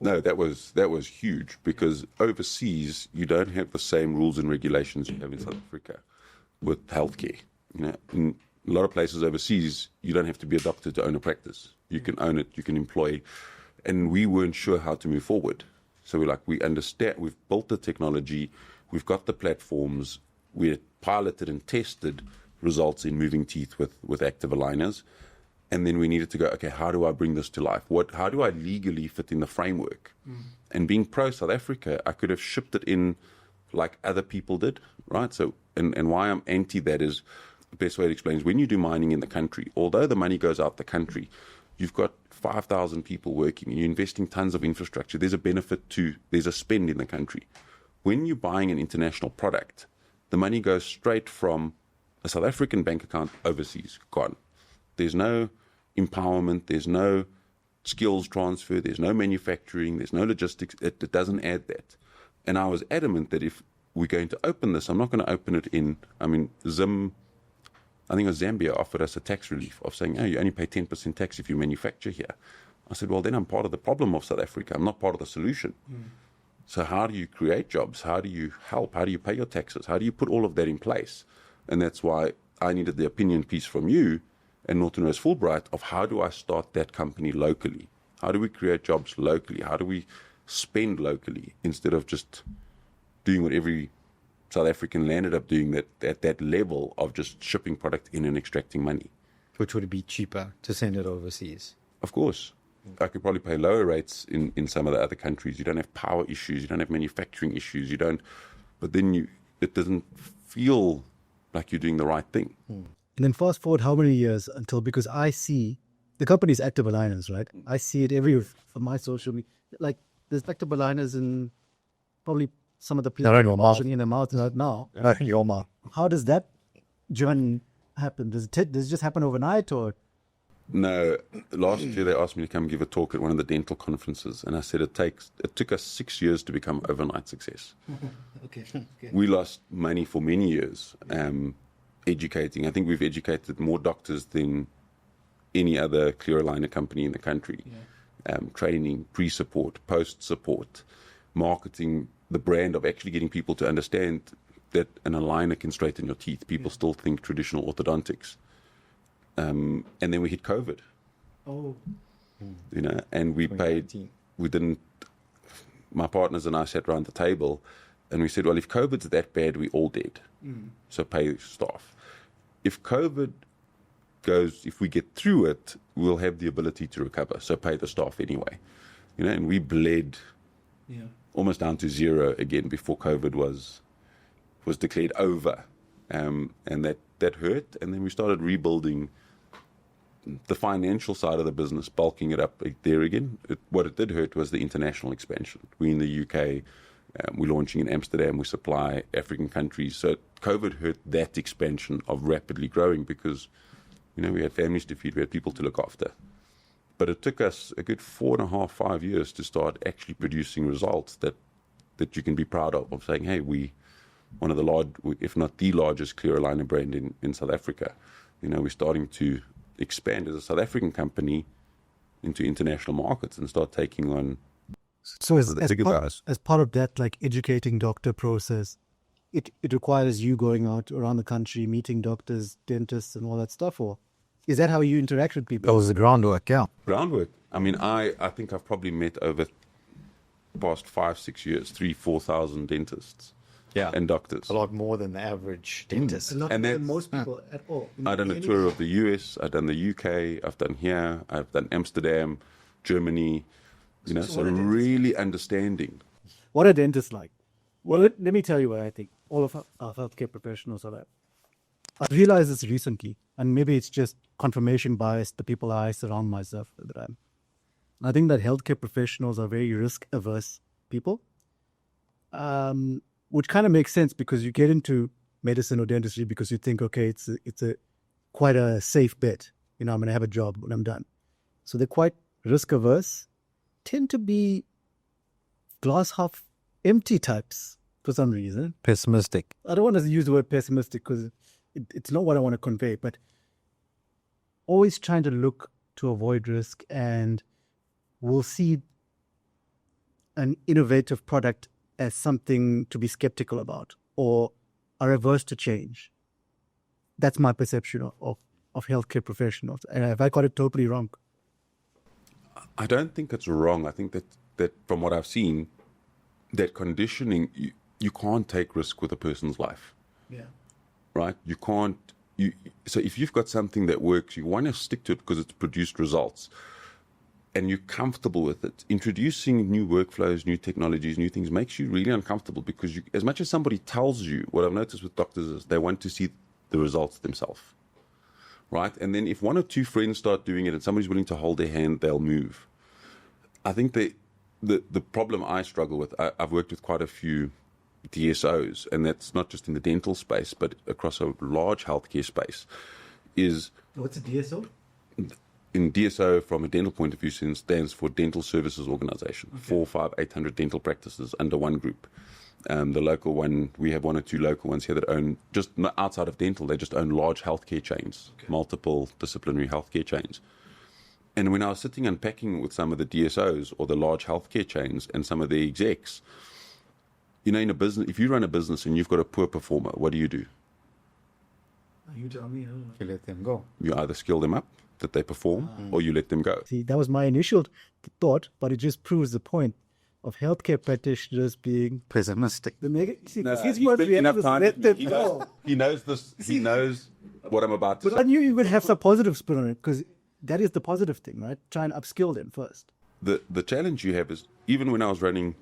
No, that was huge, because overseas you don't have the same rules and regulations you have in South Africa with healthcare. In a lot of places overseas, you don't have to be a doctor to own a practice. You can own it, you can employ, and we weren't sure how to move forward. So we understand, we've built the technology, we've got the platforms, we piloted and tested results in moving teeth with active aligners. And then we needed to go, okay, how do I bring this to life? How do I legally fit in the framework? And being pro-South Africa, I could have shipped it in like other people did, right? So, and why I'm anti that is, the best way to explain is when you do mining in the country, although the money goes out the country, you've got 5,000 people working and you're investing tons of infrastructure. There's a benefit there's a spend in the country. When you're buying an international product, the money goes straight from a South African bank account overseas, gone. There's no empowerment, there's no skills transfer, there's no manufacturing, there's no logistics. It doesn't add that. And I was adamant that if we're going to open this, I'm not going to open it in, I think it was Zambia offered us a tax relief of saying, oh, you only pay 10% tax if you manufacture here. I said, well, then I'm part of the problem of South Africa. I'm not part of the solution. So how do you create jobs? How do you help? How do you pay your taxes? How do you put all of that in place? And that's why I needed the opinion piece from you and Northern Rose Fulbright of how do I start that company locally? How do we create jobs locally? How do we spend locally instead of just doing what every South African landed up doing at that level of just shipping product in and extracting money?
Which would be cheaper to send it overseas?
Of course. I could probably pay lower rates in some of the other countries. You don't have power issues. You don't have manufacturing issues. But then it doesn't feel like you're doing the right thing.
And then fast forward how many years until, because I see the company's active aligners, right? I see it from my social media. Like there's active aligners in probably some of the people
Not in your mouth.
in their mouth right now.
Not in your mouth.
How does that journey happen? Does it just happen overnight or?
No, last year they asked me to come give a talk at one of the dental conferences, and I said it took us 6 years to become overnight success.
Okay.
We lost money for many years educating. I think we've educated more doctors than any other clear aligner company in the country. Training, pre-support, post-support, marketing, the brand of actually getting people to understand that an aligner can straighten your teeth. People still think traditional orthodontics. And then we hit COVID.
Oh.
And we my partners and I sat around the table and we said, well, if COVID's that bad, we all dead. So pay staff. If we get through it, we'll have the ability to recover. So pay the staff anyway. And we bled almost down to zero again before COVID was declared over. And that hurt. And then we started rebuilding the financial side of the business, bulking it up there again. What it did hurt was the international expansion. We're in the UK, we're launching in Amsterdam, we supply African countries. So COVID hurt that expansion of rapidly growing because, we had families to feed, we had people to look after. But it took us a good 4.5, 5 years to start actually producing results that you can be proud of saying, hey, we one of the if not the largest clear aligner brand in South Africa. We're starting to expand as a South African company into international markets and start taking on.
So as part of that, like educating doctor process, it requires you going out around the country, meeting doctors, dentists and all that stuff, or is that how you interact with people?
That was the groundwork, yeah.
Groundwork. I mean, I think I've probably met over the past 5-6 years, 3,000-4,000 dentists.
Yeah.
And doctors.
A lot more than the average dentist.
Not
And that's-
most people at all.
I've done a tour of the US, I've done the UK, I've done here, I've done Amsterdam, Germany, so really understanding.
What are dentists like? Well, let me tell you what I think. All of our healthcare professionals are like. I've realized this recently, and maybe it's just confirmation bias, the people I surround myself with. I think that healthcare professionals are very risk-averse people, which kind of makes sense because you get into medicine or dentistry because you think, okay, it's quite a safe bet. I'm going to have a job when I'm done. So they're quite risk-averse, tend to be glass half empty types for some reason.
Pessimistic.
I don't want to use the word pessimistic because it's not what I want to convey, but always trying to look to avoid risk, and we'll see an innovative product as something to be skeptical about or are averse to change. That's my perception of healthcare professionals. And have I got it totally wrong?
I don't think it's wrong. I think that from what I've seen, that conditioning, you can't take risk with a person's life.
Yeah.
Right? You can't. So if you've got something that works, you want to stick to it because it's produced results and you're comfortable with it. Introducing new workflows, new technologies, new things makes you really uncomfortable because as much as somebody tells you, what I've noticed with doctors is they want to see the results themselves. Right? And then if one or two friends start doing it and somebody's willing to hold their hand, they'll move. I think the problem I struggle with, I've worked with quite a few DSOs, and that's not just in the dental space, but across a large healthcare space, is
What's a DSO?
in DSO from a dental point of view stands for Dental Services Organization. 800 dental practices under one group. The local one, we have 1 or 2 local ones here that own, just not outside of dental, they just own large healthcare chains, multiple disciplinary healthcare chains. And when I was sitting unpacking with some of the DSOs or the large healthcare chains and some of the execs, in a business, if you run a business and you've got a poor performer, what do?
You tell me. I don't know.
You let them go.
You either skill them up, that they perform, or you let them go.
See, that was my initial thought, but it just proves the point of healthcare practitioners being
Pessimistic.
the mega. See,
No,
he's
he
what
spent
we have
enough
to
time.
let them
He
go.
knows, he knows this. He knows what I'm about to
But I
say.
knew you would have some positive spin on it because that is the positive thing, right? Try and upskill them first.
The challenge you have is, even when I was running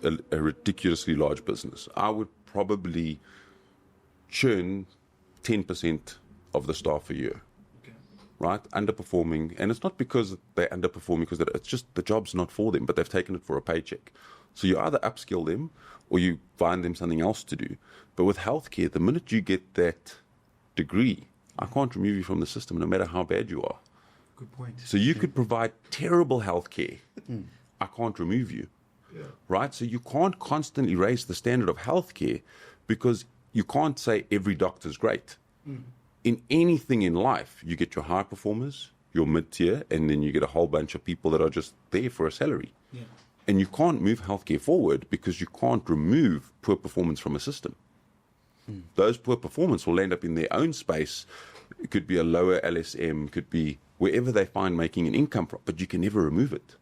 a ridiculously large business, I would probably churn 10% of the staff a year. Right? Underperforming. And it's not because they're underperforming, because it's just the job's not for them, but they've taken it for a paycheck. So you either upskill them or you find them something else to do. But with healthcare, the minute you get that degree, I can't remove you from the system no matter how bad you are.
Good point.
So you could provide terrible healthcare. I can't remove you. Right? So you can't constantly raise the standard of healthcare because you can't say every doctor's great. In anything in life, you get your high performers, your mid-tier, and then you get a whole bunch of people that are just there for a salary.
Yeah.
And you can't move healthcare forward because you can't remove poor performance from a system. Those poor performance will end up in their own space. It could be a lower LSM, could be wherever they find making an income from, but you can never remove it.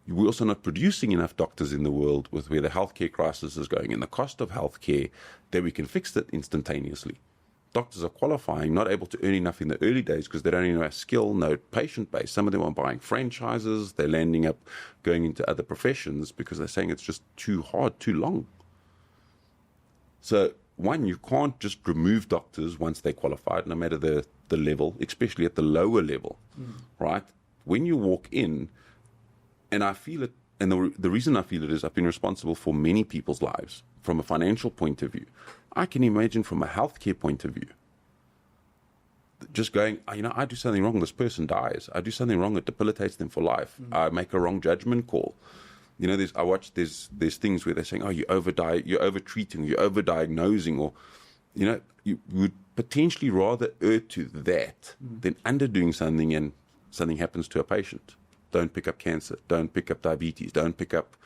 We're also not producing enough doctors in the world with where the healthcare crisis is going and the cost of healthcare that we can fix it instantaneously. Doctors are qualifying, not able to earn enough in the early days because they don't even have skill, no patient base. Some of them are buying franchises. They're landing up going into other professions because they're saying it's just too hard, too long. So, one, you can't just remove doctors once they're qualified, no matter the level, especially at the lower level, right? When you walk in, and I feel it, and the reason I feel it is I've been responsible for many people's lives from a financial point of view. I can imagine from a healthcare point of view, just going, I do something wrong, this person dies. I do something wrong, it debilitates them for life. I make a wrong judgment call. There's things where they're saying, you're over-treating, you're over-diagnosing, or, you would potentially rather err to that than underdoing something and something happens to a patient. Don't pick up cancer, don't pick up diabetes, don't pick up.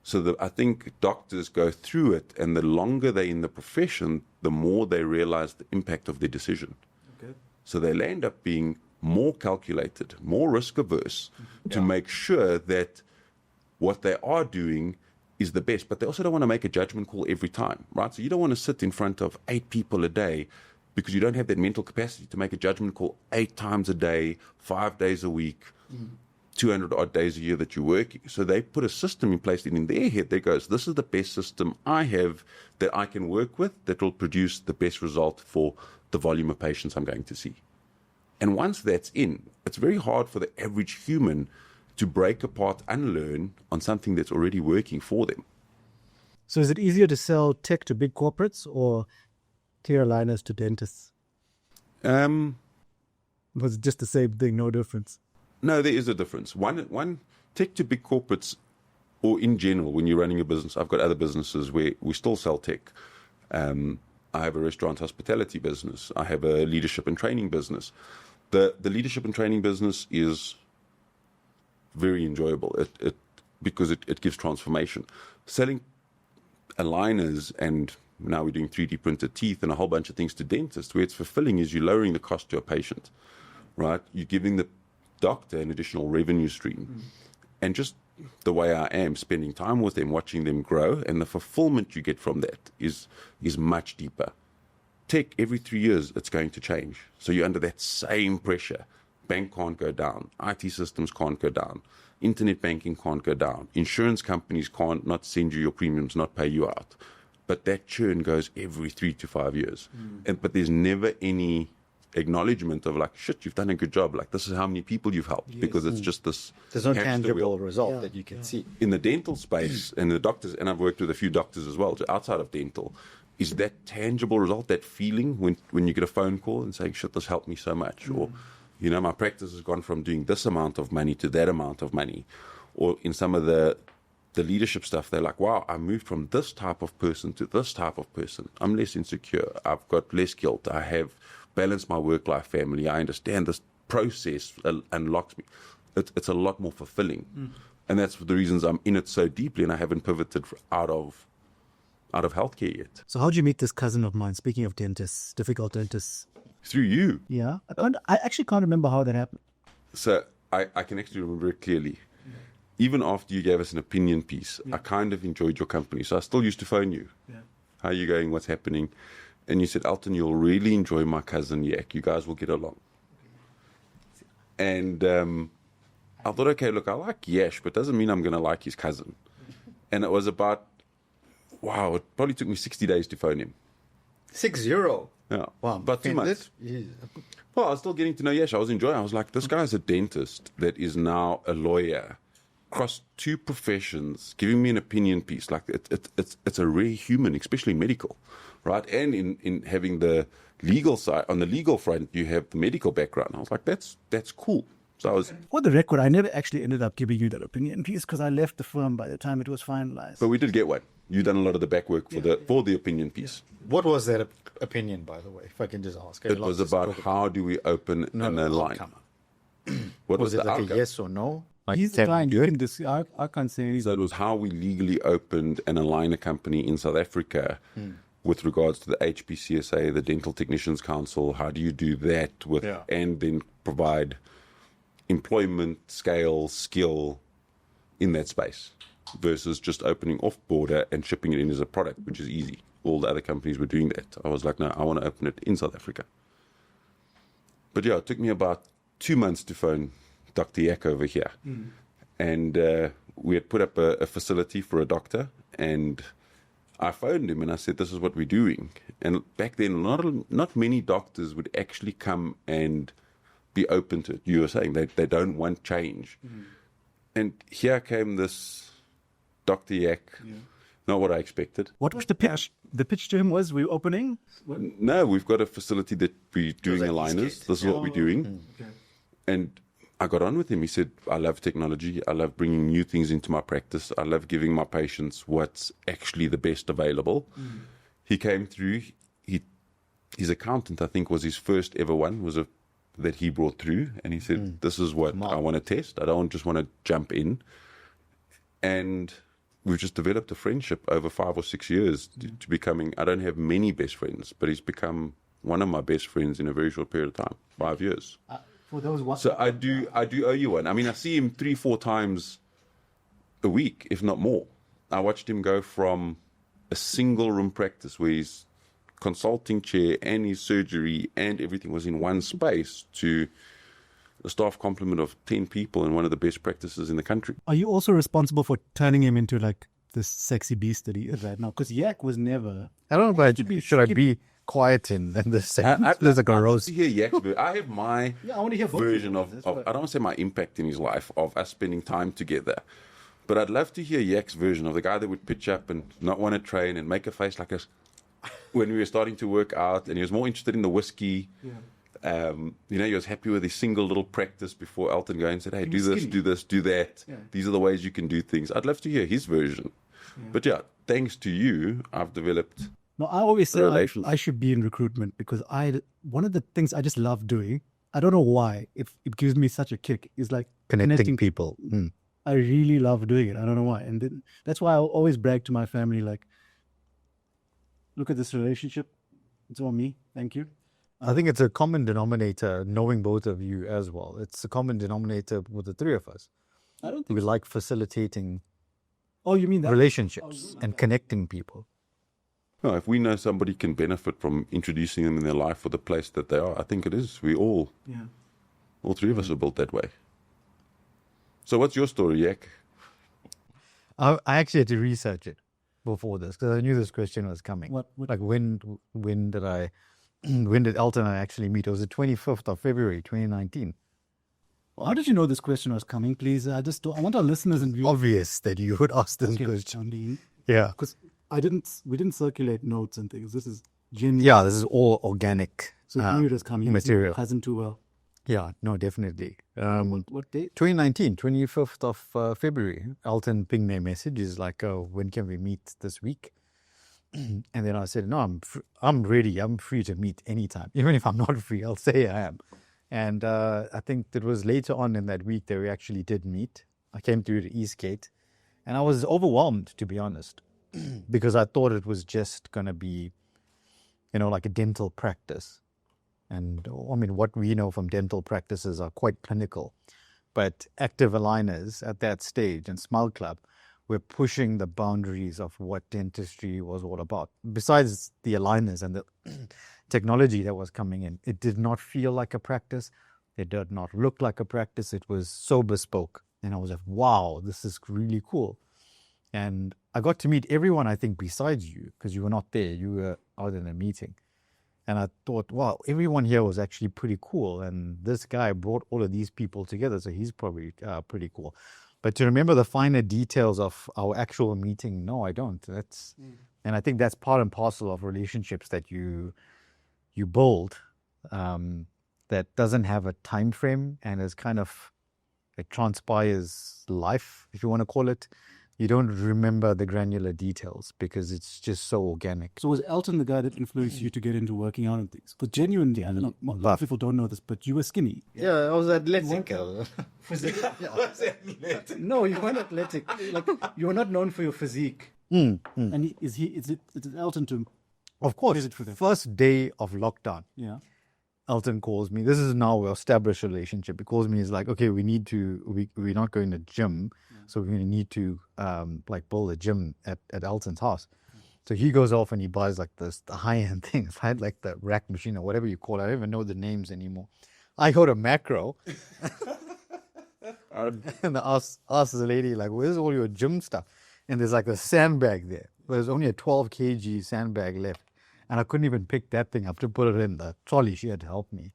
So I think doctors go through it, and the longer they're in the profession, the more they realize the impact of their decision.
Okay.
So they'll end up being more calculated, more risk averse to make sure that what they are doing is the best. But they also don't want to make a judgment call every time, right? So you don't want to sit in front of 8 people a day because you don't have that mental capacity to make a judgment call 8 times a day, 5 days a week, 200 odd days a year that you're working. So they put a system in place in their head that goes, this is the best system I have that I can work with that will produce the best result for the volume of patients I'm going to see. And once that's in, it's very hard for the average human to break apart, unlearn on something that's already working for them.
So is it easier to sell tech to big corporates or clear aligners to dentists? Was it just the same thing, no difference?
No, there is a difference. One, tech to big corporates, or in general, when you're running a business, I've got other businesses where we still sell tech. I have a restaurant hospitality business. I have a leadership and training business. The leadership and training business is very enjoyable because it gives transformation. Selling aligners, and now we're doing 3D printed teeth and a whole bunch of things to dentists, where it's fulfilling is you're lowering the cost to a patient, right? You're giving the doctor an additional revenue stream. And just the way I am, spending time with them, watching them grow, and the fulfillment you get from that is much deeper. Tech, every 3 years, it's going to change. So you're under that same pressure. Bank can't go down. IT systems can't go down. Internet banking can't go down. Insurance companies can't not send you your premiums, not pay you out. But that churn goes every 3 to 5 years. But there's never any acknowledgement of like, shit, you've done a good job. Like, this is how many people you've helped, because it's just this.
There's no
hamster wheel.
tangible result that you can see.
In the dental space and the doctors, and I've worked with a few doctors as well, outside of dental, is that tangible result, that feeling when you get a phone call and saying, shit, this helped me so much. Or, my practice has gone from doing this amount of money to that amount of money. Or in some of the leadership stuff, they're like, wow, I moved from this type of person to this type of person. I'm less insecure. I've got less guilt. I have balanced my work-life family. I understand this process unlocks me. It's a lot more fulfilling. And that's the reasons I'm in it so deeply, and I haven't pivoted out of healthcare yet.
So how did you meet this cousin of mine? Speaking of dentists, difficult dentists.
Through you.
Yeah. I actually can't remember how that happened.
So I can actually remember it clearly. Even after you gave us an opinion piece, I kind of enjoyed your company. So I still used to phone you. How are you going? What's happening? And you said, Elton, you'll really enjoy my cousin Yak. You guys will get along. And I thought, okay, look, I like Yash, but doesn't mean I'm going to like his cousin. And it was about, wow, it probably took me 60 days to phone him.
6-0.
Yeah.
Wow.
About 2 months. Well, I was still getting to know Yash. I was enjoying it. I was like, this guy's a dentist that is now a lawyer. Across 2 professions, giving me an opinion piece. Like, it's a rare human, especially medical, right? And in having the legal side, on the legal front, you have the medical background. I was like, that's cool. So I was...
For the record, I never actually ended up giving you that opinion piece because I left the firm by the time it was finalized.
But we did get one. You done a lot of the back work for the opinion piece.
What was that opinion, by the way, if I can just ask?
It was about how do we open an align. What was
it,
the
like
outcome?
a yes or no? Like,
He's the client. I can't say anything.
So it was how we legally opened an aligner company in South Africa with regards to the HPCSA, the Dental Technicians Council. How do you do that with and then provide employment, scale, skill in that space versus just opening off border and shipping it in as a product, which is easy. All the other companies were doing that. I was like, no, I want to open it in South Africa. But yeah, it took me about 2 months to phone Dr. Yak over here. And we had put up a facility for a doctor, and I phoned him and I said, this is what we're doing. And back then, not many doctors would actually come and be open to it. You were saying they don't want change. And here came this Dr. Yak, not what I expected.
What was the pitch? The pitch to him was, we're opening?
No, we've got a facility that we're doing aligners. This is what we're doing. And I got on with him. He said, I love technology. I love bringing new things into my practice. I love giving my patients what's actually the best available. He came through. His accountant, I think, was his first ever one, that he brought through. And he said, this is what I want to test. I don't just want to jump in. And we've just developed a friendship over 5 or 6 years to becoming, I don't have many best friends, but he's become one of my best friends in a very short period of time, 5 years.
For those
So I do owe you one. I mean, I see him 3-4 times a week, if not more. I watched him go from a single room practice where his consulting chair and his surgery and everything was in one space to a staff complement of 10 people in one of the best practices in the country.
Are you also responsible for turning him into like this sexy beast that he is right now? Because Yak was never...
I don't know, but should I be quiet in the second? There's like a rose.
I have my
I want to hear both
version
of
of I don't want to say my impact in his life of us spending time together, but I'd love to hear Yak's version of the guy that would pitch up and not want to train and make a face like us when we were starting to work out, and he was more interested in the whiskey. He was happy with his single little practice before Elton going and said, hey, do this, do that. These are the ways you can do things. I'd love to hear his version. But thanks to you, I've developed...
No, I always say I should be in recruitment because one of the things I just love doing, I don't know why, it gives me such a kick, is like
Connecting people.
I really love doing it. I don't know why. And then, that's why I always brag to my family, like, look at this relationship. It's all me. Thank you.
I think it's a common denominator, knowing both of you as well. It's a common denominator with the three of us.
I don't think
we like facilitating
you mean that?
relationships and connecting people.
No, if we know somebody can benefit from introducing them in their life for the place that they are, I think it is. We all three of us are built that way. So what's your story, Yak?
I actually had to research it before this because I knew this question was coming.
What?
Like when did I when did Elton and I actually meet? It was the 25th of February, 2019.
How did you know this question was coming, please? I want our listeners and viewers.
Obvious that you would ask this question. Yeah.
Because we didn't circulate notes and things. This is genuine.
Yeah, this is all organic.
So you knew it was coming.
Material.
Hasn't too well.
Yeah, no, definitely.
What date?
2019, 25th of February. Elton pinged me a message. He's like, oh, when can we meet this week? And then I said, no, I'm ready. I'm free to meet anytime. Even if I'm not free, I'll say I am. And I think it was later on in that week that we actually did meet. I came through the East Gate. And I was overwhelmed, to be honest, because I thought it was just going to be, like a dental practice. And I mean, what we know from dental practices are quite clinical. But active aligners at that stage and Smile Club were pushing the boundaries of what dentistry was all about. Besides the aligners and the technology that was coming in, it did not feel like a practice. It did not look like a practice. It was so bespoke. And I was like, wow, this is really cool. And I got to meet everyone, I think, besides you, because you were not there. You were out in a meeting. And I thought, wow, everyone here was actually pretty cool. And this guy brought all of these people together, so he's probably pretty cool. But to remember the finer details of our actual meeting, no, I don't. And I think that's part and parcel of relationships that you build that doesn't have a time frame and is kind of, it transpires life, if you want to call it. You don't remember the granular details because it's just so organic.
So was Elton the guy that influenced you to get into working out and things? But genuinely, I don't know, a lot of people don't know this, but you were skinny.
Yeah, I was athletic.
No, you weren't athletic. Like, you were not known for your physique. And is it Elton to?
Of course.
Visit for them?
First day of lockdown.
Yeah.
Elton calls me. This is now an established relationship. He calls me. He's like, okay, we're not going to gym. So we're going to need to build a gym at Elton's house. So he goes off and he buys like the high-end things, right? Like the rack machine or whatever you call it. I don't even know the names anymore. I go to Macro and I ask the lady, like, where's all your gym stuff? And there's like a sandbag there. There's only a 12 kg sandbag left. And I couldn't even pick that thing up to put it in the trolley. She had to help me.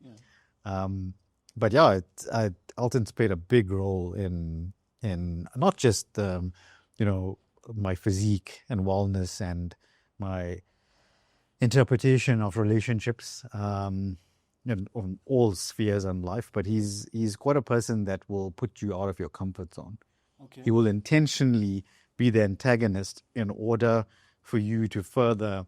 Yeah. But yeah, Elton's played a big role in not just my physique and wellness and my interpretation of relationships on all spheres in life, but he's quite a person that will put you out of your comfort zone.
Okay.
He will intentionally be the antagonist in order for you to further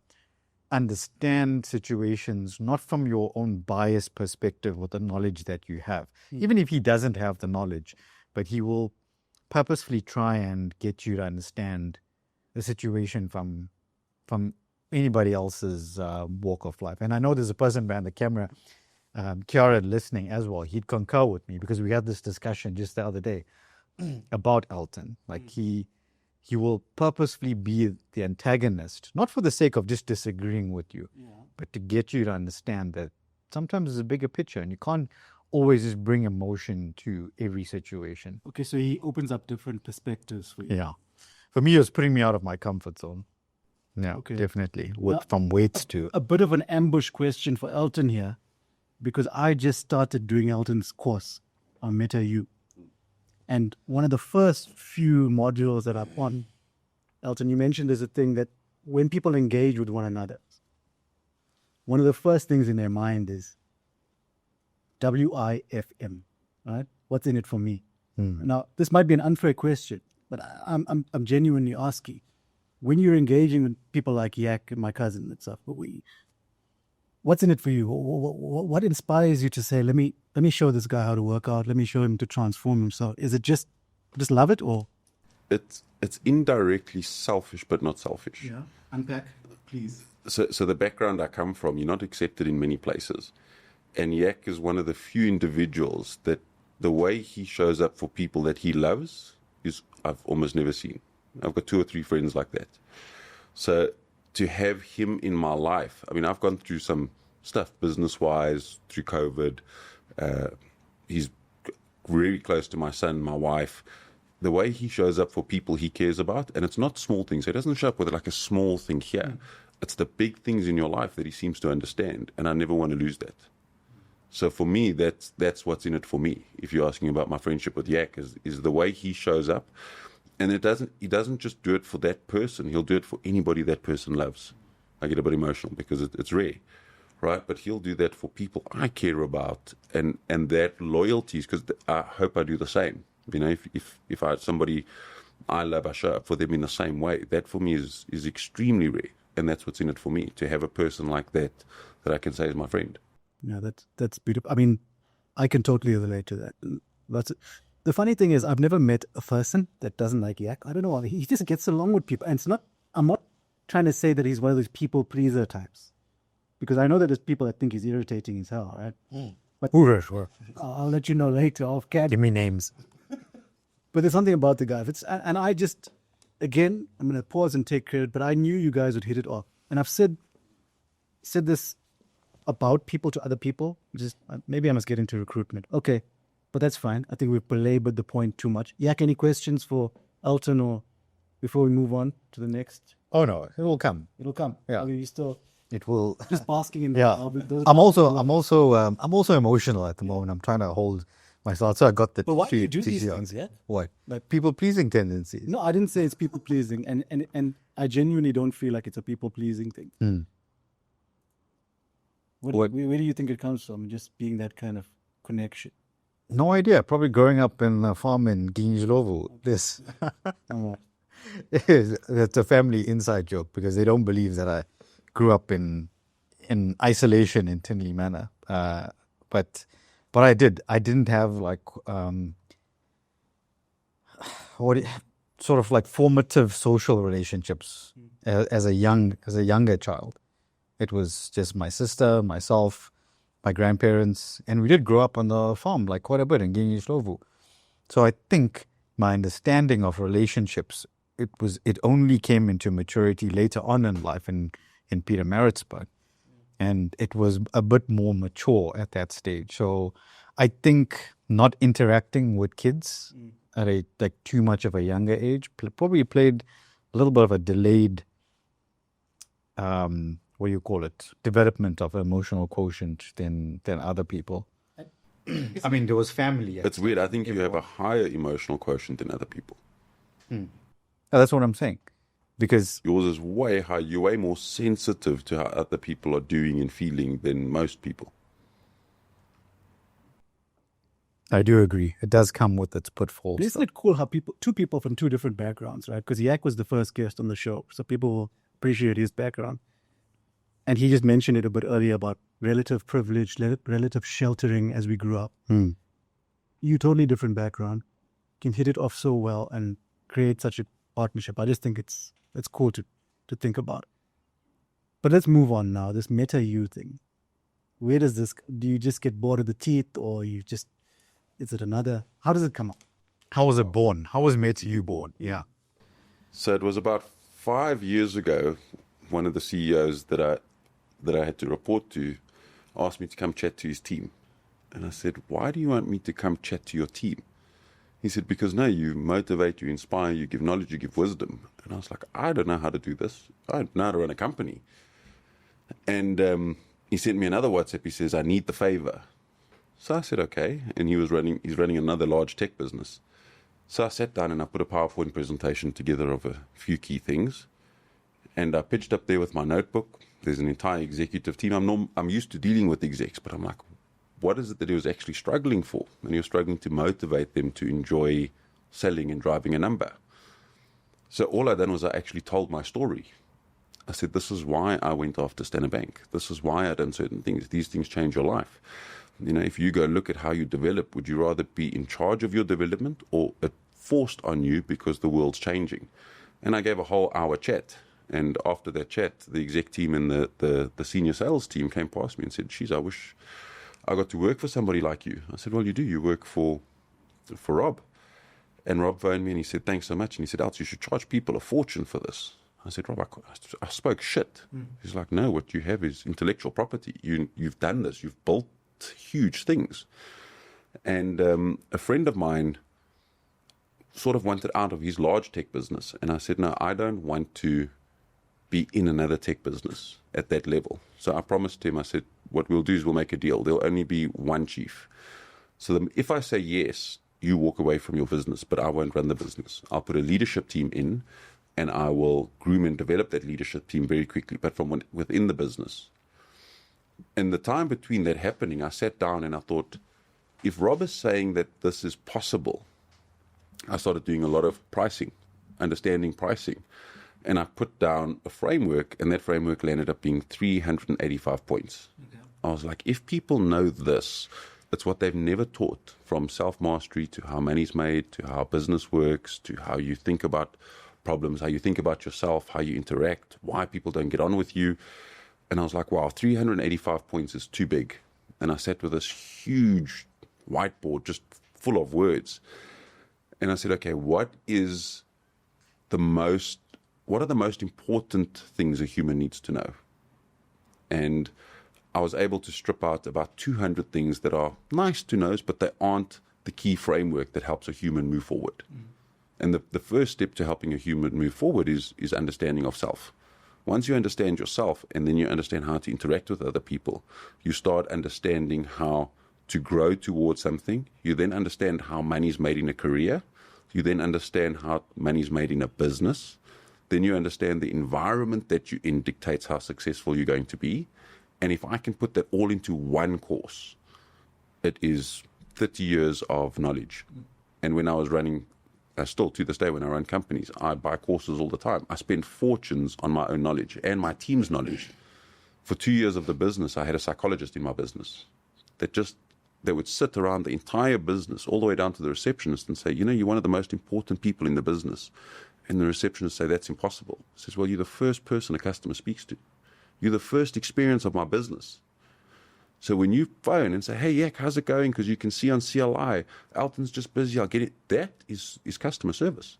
understand situations not from your own biased perspective or the knowledge that you have. Even if he doesn't have the knowledge, but he will purposefully try and get you to understand the situation from anybody else's walk of life. And I know there's a person behind the camera, Kiara, listening as well. He'd concur with me because we had this discussion just the other day about Elton. Like he will purposefully be the antagonist, not for the sake of just disagreeing with you, but to get you to understand that sometimes there's a bigger picture and you can't always just bring emotion to every situation.
Okay, so he opens up different perspectives for you.
Yeah. For me, it was putting me out of my comfort zone. Yeah, okay. Definitely. From weights to...
A bit of an ambush question for Elton here, because I just started doing Elton's course on MetaU. And one of the first few modules that I'm on, Elton, you mentioned there's a thing that when people engage with one another, one of the first things in their mind is WIFM, right? What's in it for me? Now, this might be an unfair question, but I'm genuinely asking. When you're engaging with people like Yak and my cousin and stuff, what's in it for you? What inspires you to say, let me show this guy how to work out. Let me show him to transform himself. Is it just love it, or?
It's indirectly selfish, but not selfish.
Yeah. Unpack, please.
So the background I come from, you're not accepted in many places. And Yak is one of the few individuals that the way he shows up for people that he loves is I've almost never seen. I've got 2 or 3 friends like that. So to have him in my life, I mean, I've gone through some stuff business-wise through COVID. He's really close to my son, my wife. The way he shows up for people he cares about, and it's not small things. He doesn't show up with like a small thing here. it's the big things in your life that he seems to understand, and I never want to lose that. So for me, that's what's in it for me. If you're asking about my friendship with Yak, is the way he shows up, and he doesn't just do it for that person. He'll do it for anybody that person loves. I get a bit emotional because it's rare, right? But he'll do that for people I care about, and that loyalty is because I hope I do the same. You know, if I had somebody I love, I show up for them in the same way. That for me is extremely rare, and that's what's in it for me, to have a person like that I can say is my friend.
Yeah, that's beautiful. I mean, I can totally relate to that. That's the funny thing is, I've never met a person that doesn't like Yak. I don't know. He just gets along with people, and it's not. I'm not trying to say that he's one of those people pleaser types, because I know that there's people that think he's irritating as hell, right? But
Sure.
I'll let you know later. Off camera.
Give me names.
But there's something about the guy. And I just, again, I'm going to pause and take credit, but I knew you guys would hit it off. And I've said this about people to other people. Just maybe I must get into recruitment. Okay, but that's fine. I think we've belabored the point too much. Yak, any questions for Elton, or before we move on to the next?
Oh no, it will come.
It'll come.
Yeah.
I mean, you still
It will.
just basking in.
Yeah. I'm also emotional at the moment. I'm trying to hold myself. So I got the.
But why do you do these things? Yeah.
What?
Like
People pleasing tendencies.
No, I didn't say it's people pleasing, and I genuinely don't feel like it's a people pleasing thing. Where do you think it comes from? Just being that kind of connection.
No idea. Probably growing up in a farm in Ginyislovu. This. It's a family inside joke, because they don't believe that I grew up in isolation in Tinley Manor. But I did. I didn't have like sort of like formative social relationships as a younger child. It was just my sister, myself, my grandparents, and we did grow up on the farm like quite a bit in Ginyislovu. So I think my understanding of relationships, it only came into maturity later on in life in Pietermaritzburg, and it was a bit more mature at that stage. So I think not interacting with kids at a like too much of a younger age probably played a little bit of a delayed development of emotional quotient than other people. I mean, there was family.
It's weird. I think you have a higher emotional quotient than other people.
That's what I'm saying. Because
yours is way high. You're way more sensitive to how other people are doing and feeling than most people.
I do agree. It does come with its pitfalls.
Isn't it cool how two people from two different backgrounds, right? Because Yak was the first guest on the show, so people will appreciate his background. And he just mentioned it a bit earlier about relative privilege, relative sheltering as we grew up. You totally different background, can hit it off so well and create such a partnership. I just think it's cool to think about. But let's move on now. This MetaU thing. Where does this? Do you just get bored of the teeth, or you just? Is it another? How does it come up?
How was it born? How was MetaU born? Yeah.
So it was about 5 years ago. One of the CEOs that I had to report to asked me to come chat to his team, and I said, "Why do you want me to come chat to your team?" He said, "Because no, you motivate, you inspire, you give knowledge, you give wisdom." And I was like, "I don't know how to do this. I don't know how to run a company." And he sent me another WhatsApp. He says, "I need the favor." So I said, "Okay." And he's running another large tech business. So I sat down and I put a PowerPoint presentation together of a few key things. And I pitched up there with my notebook. There's an entire executive team. I'm used to dealing with execs, but I'm like, what is it that he was actually struggling for? And he was struggling to motivate them to enjoy selling and driving a number. So all I done was I actually told my story. I said, this is why I went after Standard Bank. This is why I done certain things. These things change your life. You know, if you go look at how you develop, would you rather be in charge of your development or it forced on you because the world's changing? And I gave a whole hour chat. And after that chat, the exec team and the senior sales team came past me and said, "Geez, I wish I got to work for somebody like you." I said, "Well, you do. You work for Rob." And Rob phoned me and he said, "Thanks so much." And he said, "Else, you should charge people a fortune for this." I said, "Rob, I spoke shit." He's like, "No, what you have is intellectual property. You've done this. You've built huge things." And a friend of mine sort of wanted out of his large tech business. And I said, "No, I don't want to be in another tech business at that level. So I promised him, I said, what we'll do is we'll make a deal. There'll only be one chief. So if I say yes, you walk away from your business, but I won't run the business. I'll put a leadership team in, and I will groom and develop that leadership team very quickly, but from within the business. In the time between that happening, I sat down and I thought, if Rob is saying that this is possible, I started doing a lot of pricing, understanding pricing. And I put down a framework, and that framework landed up being 385 points. Okay. I was like, if people know this, it's what they've never taught, from self-mastery to how money's made, to how business works, to how you think about problems, how you think about yourself, how you interact, why people don't get on with you. And I was like, wow, 385 points is too big. And I sat with this huge whiteboard just full of words. And I said, okay, what are the most important things a human needs to know? And I was able to strip out about 200 things that are nice to know, but they aren't the key framework that helps a human move forward. Mm. And the first step to helping a human move forward is understanding of self. Once you understand yourself, and then you understand how to interact with other people, you start understanding how to grow towards something. You then understand how money is made in a career. You then understand how money is made in a business. Then you understand the environment that you're in dictates how successful you're going to be. And if I can put that all into one course, it is 30 years of knowledge. And when I was running, still to this day, when I run companies, I buy courses all the time. I spend fortunes on my own knowledge and my team's knowledge. For 2 years of the business, I had a psychologist in my business that would sit around the entire business, all the way down to the receptionist, and say, you're one of the most important people in the business. And the receptionist say, that's impossible. He says, well, you're the first person a customer speaks to. You're the first experience of my business. So when you phone and say, hey, Yak, how's it going? Because you can see on CLI, Elton's just busy, I'll get it. That is customer service.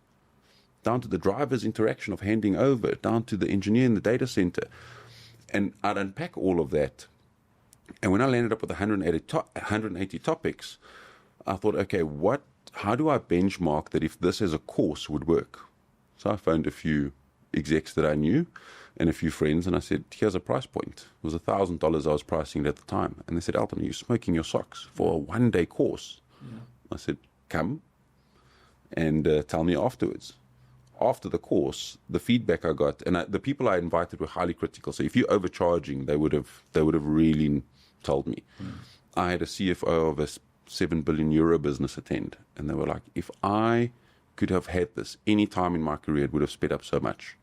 Down to the driver's interaction of handing over, down to the engineer in the data center. And I'd unpack all of that. And when I landed up with 180 topics, I thought, okay, how do I benchmark that if this as a course would work? So I phoned a few execs that I knew and a few friends, and I said, here's a price point. It was $1,000 I was pricing it at the time. And they said, Elton, are you smoking your socks for a one-day course? Yeah. I said, come and tell me afterwards. After the course, the feedback I got, and the people I invited were highly critical. So if you're overcharging, they would have really told me. Mm. I had a CFO of a 7 billion euro business attend, and they were like, if I could have had this any time in my career, it would have sped up so much.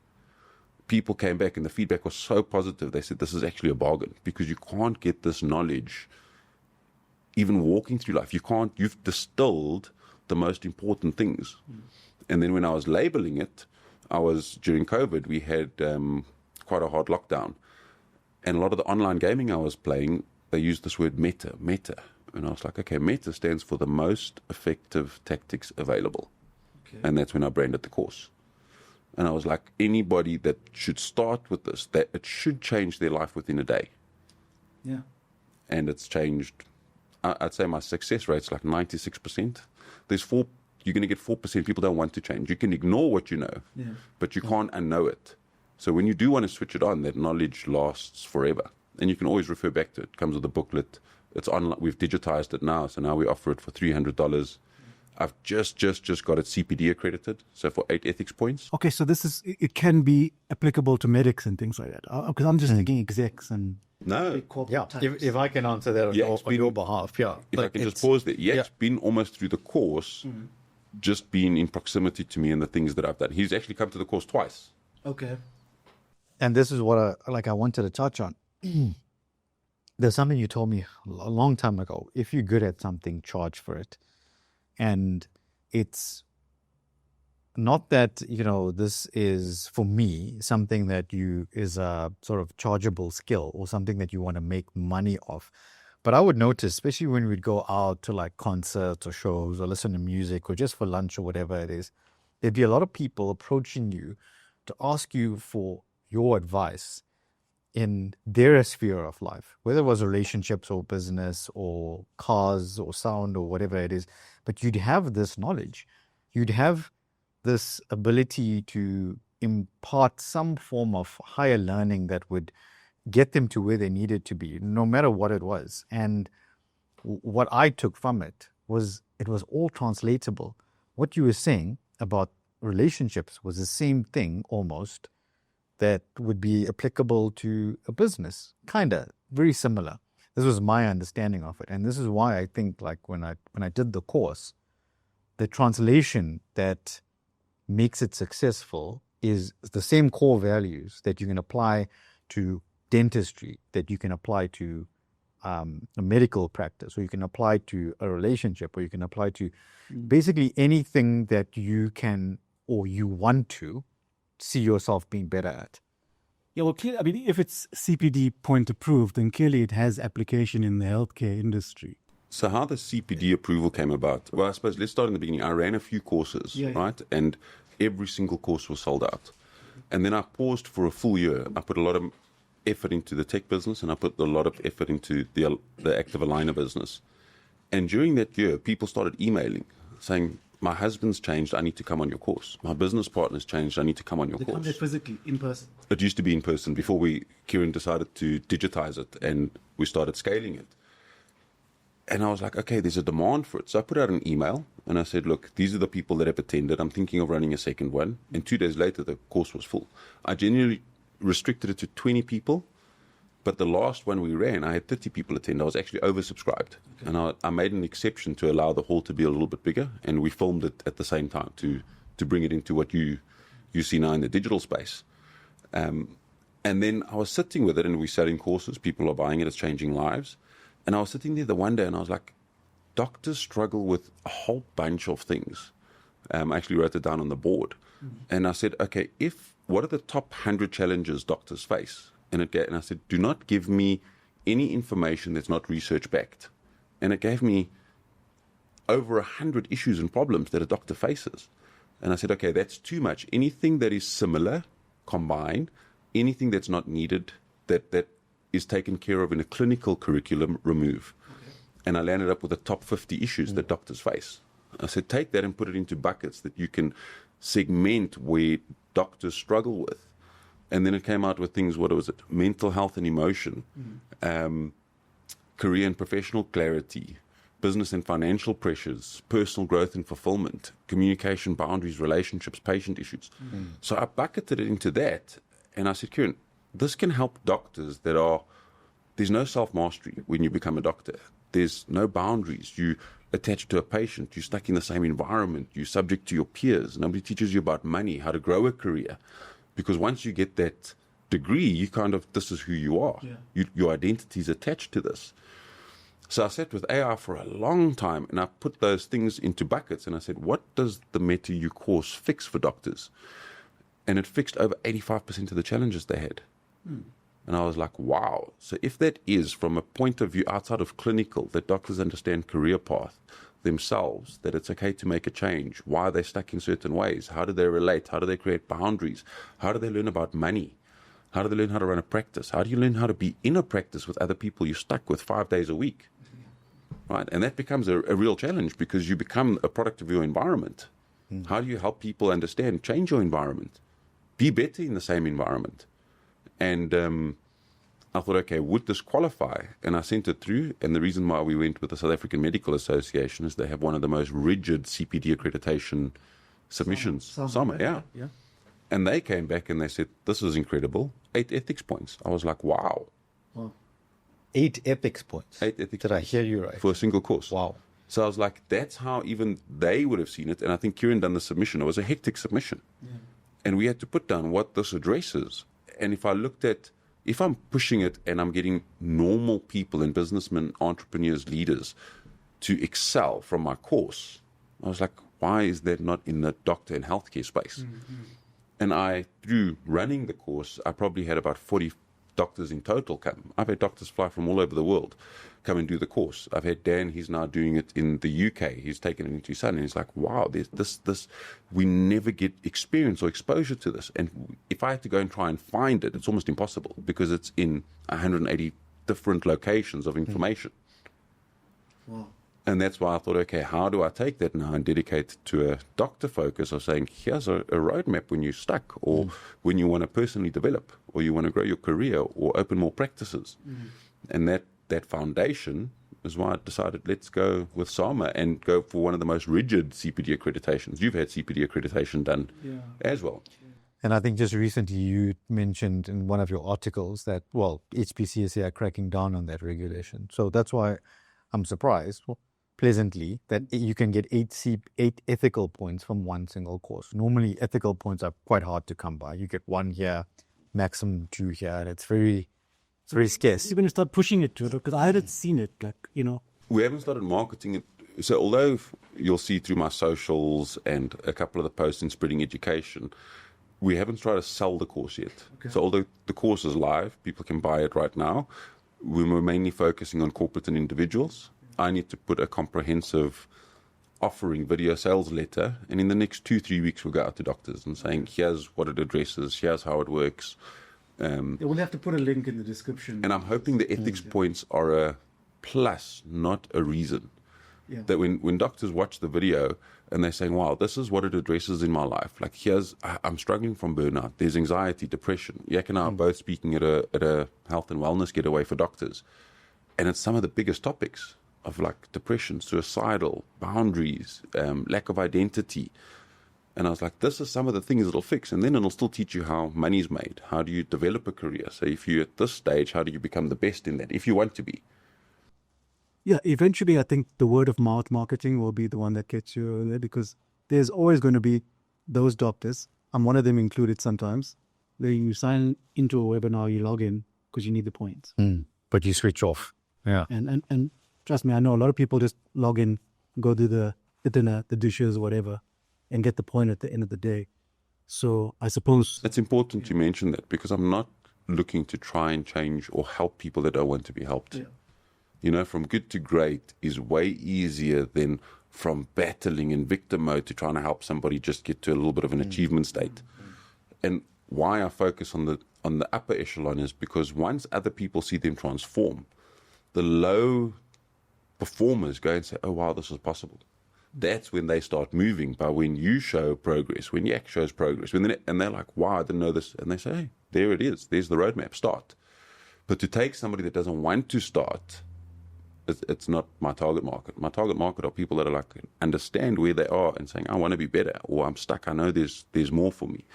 People came back and the feedback was so positive. They said, this is actually a bargain, because you can't get this knowledge even walking through life. You've distilled the most important things. Mm. And then when I was labeling it, during COVID, we had quite a hard lockdown. And a lot of the online gaming I was playing, they used this word meta. And I was like, okay, meta stands for the most effective tactics available. Okay. And that's when I branded the course. And I was like, anybody that should start with this, that it should change their life within a day.
Yeah.
And it's changed. I'd say my success rate's like 96%. You're going to get 4% people don't want to change. You can ignore what you know, but you can't unknow it. So when you do want to switch it on, that knowledge lasts forever. And you can always refer back to it. It comes with a booklet. It's online. We've digitized it now, so now we offer it for $300. I've just got it CPD accredited, so for 8 ethics points.
Okay, so it can be applicable to medics and things like that. Because I'm just thinking execs and big corporate types.
If I can answer that on your behalf, yeah.
If I can just pause there. It's been almost through the course, just being in proximity to me and the things that I've done. He's actually come to the course twice.
Okay.
And this is what I wanted to touch on. There's something you told me a long time ago. If you're good at something, charge for it. And it's not that, this is, for me, something that is a sort of chargeable skill or something that you want to make money off. But I would notice, especially when we'd go out to like concerts or shows or listen to music or just for lunch or whatever it is, there'd be a lot of people approaching you to ask you for your advice in their sphere of life, whether it was relationships or business or cars or sound or whatever it is. But you'd have this knowledge. You'd have this ability to impart some form of higher learning that would get them to where they needed to be, no matter what it was. And what I took from it was all translatable. What you were saying about relationships was the same thing almost that would be applicable to a business, kinda, very similar. This was my understanding of it. And this is why I think, like, when I did the course, the translation that makes it successful is the same core values that you can apply to dentistry, that you can apply to a medical practice, or you can apply to a relationship, or you can apply to basically anything that you can or you want to see yourself being better at.
Yeah, well, clearly, I mean, if it's CPD point approved, then clearly it has application in the healthcare industry.
So how the CPD approval came about? Well, I suppose let's start in the beginning. I ran a few courses, right? And every single course was sold out. And then I paused for a full year. I put a lot of effort into the tech business, and I put a lot of effort into the active aligner business. And during that year, people started emailing saying, my husband's changed, I need to come on your course. My business partner's changed, I need to come on your course.
They come there physically, in person.
It used to be in person before Kieran decided to digitize it and we started scaling it. And I was like, okay, there's a demand for it. So I put out an email and I said, look, these are the people that have attended. I'm thinking of running a second one. And 2 days later, the course was full. I genuinely restricted it to 20 people. But the last one we ran, I had 30 people attend. I was actually oversubscribed. Okay. And I made an exception to allow the hall to be a little bit bigger. And we filmed it at the same time to bring it into what you see now in the digital space. And then I was sitting with it, and we're selling courses. People are buying it. It's changing lives. And I was sitting there the one day, and I was like, doctors struggle with a whole bunch of things. I actually wrote it down on the board. And I said, okay, what are the top 100 challenges doctors face? And I said, do not give me any information that's not research-backed. And it gave me over 100 issues and problems that a doctor faces. And I said, okay, that's too much. Anything that is similar, combine. Anything that's not needed, that is taken care of in a clinical curriculum, remove. Okay. And I landed up with the top 50 issues that doctors face. I said, take that and put it into buckets that you can segment where doctors struggle with. And then it came out with things, what was it? Mental health and emotion, career and professional clarity, business and financial pressures, personal growth and fulfillment, communication, boundaries, relationships, patient issues. So I bucketed it into that. And I said, Kieran, this can help doctors there's no self-mastery when you become a doctor. There's no boundaries. You attached to a patient. You're stuck in the same environment. You're subject to your peers. Nobody teaches you about money, how to grow a career. Because once you get that degree, this is who you are. Yeah. Your identity is attached to this. So I sat with AI for a long time, and I put those things into buckets, and I said, what does the MetaU course fix for doctors? And it fixed over 85% of the challenges they had. And I was like, wow. So if that is from a point of view outside of clinical, that doctors understand career path themselves, that it's okay to make a change. Why are they stuck in certain ways? How do they relate? How do they create boundaries? How do they learn about money? How do they learn how to run a practice? How do you learn how to be in a practice with other people you're stuck with 5 days a week? Right? And that becomes a real challenge because you become a product of your environment. How do you help people understand, change your environment, be better in the same environment? And I thought, okay, would this qualify? And I sent it through. And the reason why we went with the South African Medical Association is they have one of the most rigid CPD accreditation submissions. Yeah. And they came back and they said, this is incredible. 8 ethics points. I was like, wow.
8 ethics points.
8 ethics
Did I hear you right?
For a single course.
Wow.
So I was like, that's how even they would have seen it. And I think Kieran done the submission. It was a hectic submission. Yeah. And we had to put down what this addresses. And if I'm pushing it and I'm getting normal people and businessmen, entrepreneurs, leaders to excel from my course, I was like, why is that not in the doctor and healthcare space? And through running the course, I probably had about 40 doctors in total come. I've had doctors fly from all over the world come and do the course. I've had Dan, he's now doing it in the UK. He's taken it into his son, and he's like, wow, there's this, we never get experience or exposure to this. And if I had to go and try and find it, it's almost impossible because it's in 180 different locations of information.
Wow.
And that's why I thought, okay, how do I take that now and dedicate it to a doctor focus of saying, here's a roadmap when you're stuck, or when you want to personally develop, or you want to grow your career, or open more practices. And that foundation is why I decided, let's go with SAMA and go for one of the most rigid CPD accreditations. You've had CPD accreditation done as well.
And I think just recently you mentioned in one of your articles that, well, HPCSA are cracking down on that regulation. So that's why I'm surprised, pleasantly, that you can get eight ethical points from one single course. Normally, ethical points are quite hard to come by. You get 1 here, maximum 2 here, and it's very scarce.
You're going to start pushing it to it, because I hadn't seen it,
We haven't started marketing it. So although you'll see through my socials and a couple of the posts in Spreading Education, we haven't tried to sell the course yet. Okay. So although the course is live, people can buy it right now, we're mainly focusing on corporate and individuals. I need to put a comprehensive offering video sales letter, and in the next 2-3 weeks we'll go out to doctors and saying, here's what it addresses, here's how it works.
We'll have to put a link in the description.
And I'm hoping the ethics points are a plus, not a reason. Yeah. That when doctors watch the video and they're saying, wow, this is what it addresses in my life. Like, I'm struggling from burnout. There's anxiety, depression. Yak and I are both speaking at a health and wellness getaway for doctors. And it's some of the biggest topics of like depression, suicidal, boundaries, lack of identity. And I was like, this is some of the things it'll fix. And then it'll still teach you how money's made. How do you develop a career? So if you're at this stage, how do you become the best in that, if you want to be?
Yeah, eventually I think the word of mouth marketing will be the one that gets you there, because there's always going to be those doctors. I'm one of them included sometimes. Then you sign into a webinar, you log in because you need the points.
But you switch off. Yeah.
And trust me, I know a lot of people just log in, go do the dinner, the dishes, whatever, and get the point at the end of the day. So I suppose
it's important to mention that, because I'm not looking to try and change or help people that don't want to be helped. Yeah. You know, from good to great is way easier than from battling in victim mode to trying to help somebody just get to a little bit of an achievement state. And why I focus on the upper echelon is because once other people see them transform, the low performers go and say, oh, wow, this is possible. That's when they start moving, by when you show progress, when Yak shows progress, and they're like, wow, I didn't know this. And they say, hey, there it is. There's the roadmap. Start. But to take somebody that doesn't want to start, it's not my target market. My target market are people that are like, understand where they are and saying, I want to be better, or I'm stuck. I know there's more for me.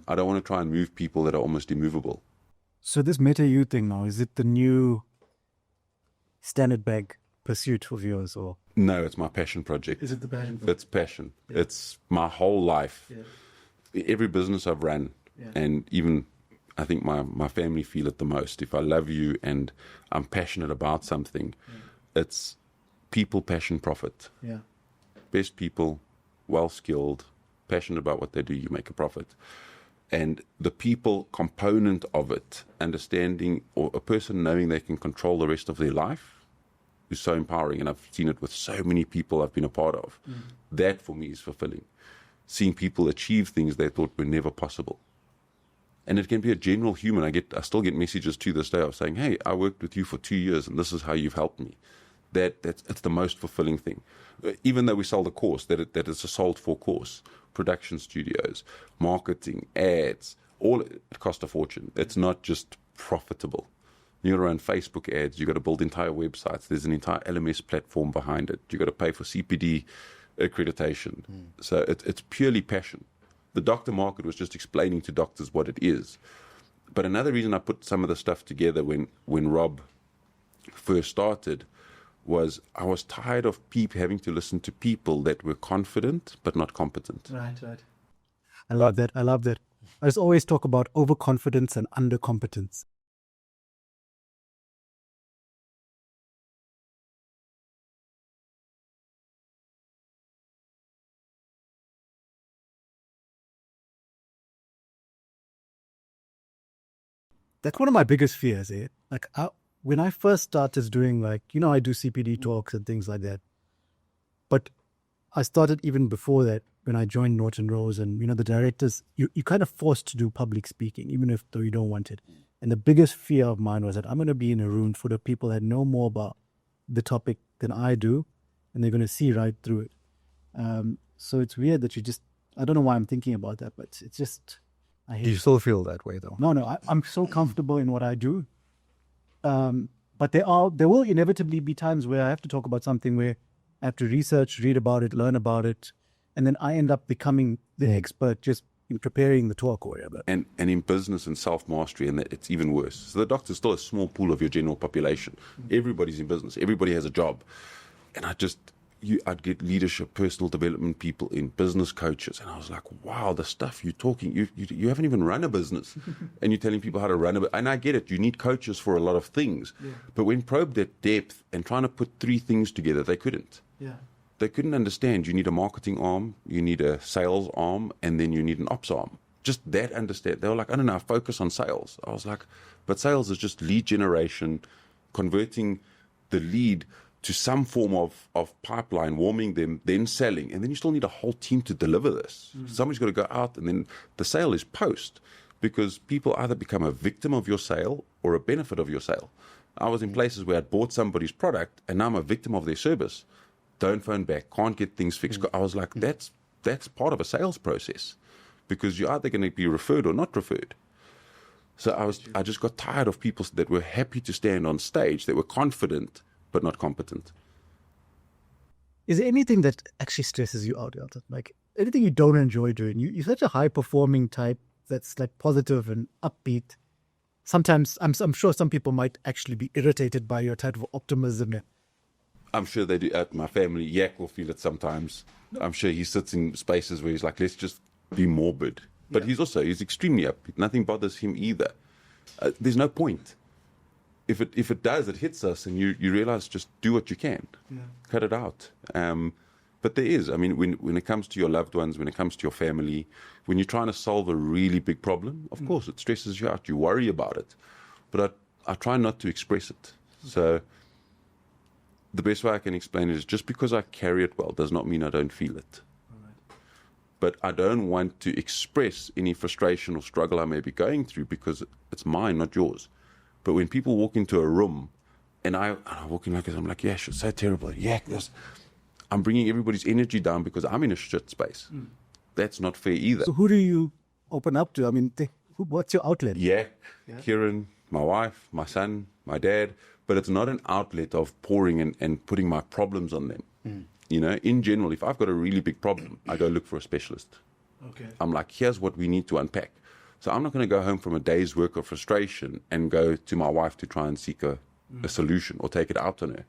I don't want to try and move people that are almost immovable.
So this MetaU thing now, is it the new standard bag pursuit of yours, or?
No, it's my passion project.
Is it the passion project?
It's passion. Yeah. It's my whole life. Yeah. Every business I've run, and even I think my family feel it the most. If I love you and I'm passionate about something, it's people, passion, profit. Yeah. Best people, well-skilled, passionate about what they do, you make a profit. And the people component of it, understanding, or a person knowing they can control the rest of their life, is so empowering. And I've seen it with so many people I've been a part of. That for me is fulfilling. Seeing people achieve things they thought were never possible. And it can be a general human. I still get messages to this day of saying, hey, I worked with you for 2 years and this is how you've helped me. It's the most fulfilling thing. Even though we sold a course, that it's a sold for course, production studios, marketing, ads, all it cost a fortune. It's not just profitable. You got to run Facebook ads. You got to build entire websites. There's an entire LMS platform behind it. You got to pay for CPD accreditation. So it's purely passion. The doctor market was just explaining to doctors what it is. But another reason I put some of the stuff together when Rob first started was I was tired of having to listen to people that were confident but not competent.
Right. I love that. I just always talk about overconfidence and undercompetence. That's one of my biggest fears, eh? Like, when I first started doing, I do CPD talks and things like that. But I started even before that, when I joined Norton Rose, and, the directors, you're kind of forced to do public speaking, even though you don't want it. And the biggest fear of mine was that I'm going to be in a room full of people that know more about the topic than I do. and they're going to see right through it. So it's weird that I don't know why I'm thinking about that, but it's just, I hate
Do you still feel that way though?
No, I'm so comfortable in what I do. But there will inevitably be times where I have to talk about something where I have to research, read about it, learn about it, and then I end up becoming the expert just in preparing the talk or whatever.
And in business and self-mastery, and it's even worse. So the doctor's still a small pool of your general population. Everybody's in business. Everybody has a job. And I'd get leadership, personal development people in, business coaches. And I was like, wow, the stuff you're talking, you haven't even run a business. And you're telling people how to run a business. And I get it. You need coaches for a lot of things. Yeah. But when probed that depth and trying to put three things together, they couldn't. Yeah. They couldn't understand. You need a marketing arm, you need a sales arm, and then you need an ops arm. Just that understand. They were like, I don't know, focus on sales. I was like, but sales is just lead generation, converting the lead to some form of pipeline, warming them, then selling. And then you still need a whole team to deliver this. Somebody's got to go out, and then the sale is post, because people either become a victim of your sale or a benefit of your sale. I was in places where I'd bought somebody's product, and now I'm a victim of their service. Don't phone back, can't get things fixed. I was like, that's part of a sales process, because you're either going to be referred or not referred. So I just got tired of people that were happy to stand on stage, that were confident but not competent.
Is there anything that actually stresses you out, Elton? Like anything you don't enjoy doing? You're such a high-performing type that's like positive and upbeat. Sometimes I'm sure some people might actually be irritated by your type of optimism.
I'm sure they do. My family, Yak will feel it sometimes. I'm sure he sits in spaces where he's like, let's just be morbid. But he's extremely upbeat. Nothing bothers him either. There's no point. If it does, it hits us, and you realize, just do what you can. Yeah. Cut it out. But there is. I mean, when it comes to your loved ones, when it comes to your family, when you're trying to solve a really big problem, of course, it stresses you out. You worry about it. But I try not to express it. So the best way I can explain it is, just because I carry it well does not mean I don't feel it. Right. But I don't want to express any frustration or struggle I may be going through, because it's mine, not yours. But when people walk into a room, and I walk in like this, I'm like, Yash, it's so terrible. I'm bringing everybody's energy down because I'm in a shit space. That's not fair either.
So who do you open up to? I mean, what's your outlet?
Kieran, my wife, my son, my dad. But it's not an outlet of pouring and putting my problems on them. You know, in general, if I've got a really big problem, I go look for a specialist. Okay. I'm like, here's what we need to unpack. So I'm not going to go home from a day's work of frustration and go to my wife to try and seek a solution or take it out on her.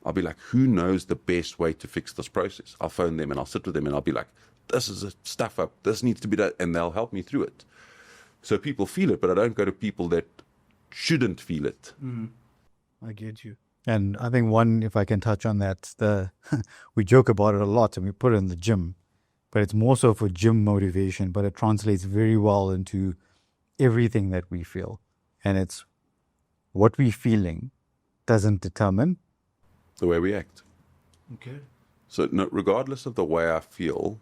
I'll be like, who knows the best way to fix this process? I'll phone them and I'll sit with them and I'll be like, this is a stuff up. This needs to be done. And they'll help me through it. So people feel it, but I don't go to people that shouldn't feel it.
I get you.
And I think one, if I can touch on that, we joke about it a lot and we put it in the gym, but it's more so for gym motivation, but it translates very well into everything that we feel. And it's what we're feeling doesn't determine
the way we act.
Okay.
So regardless of the way I feel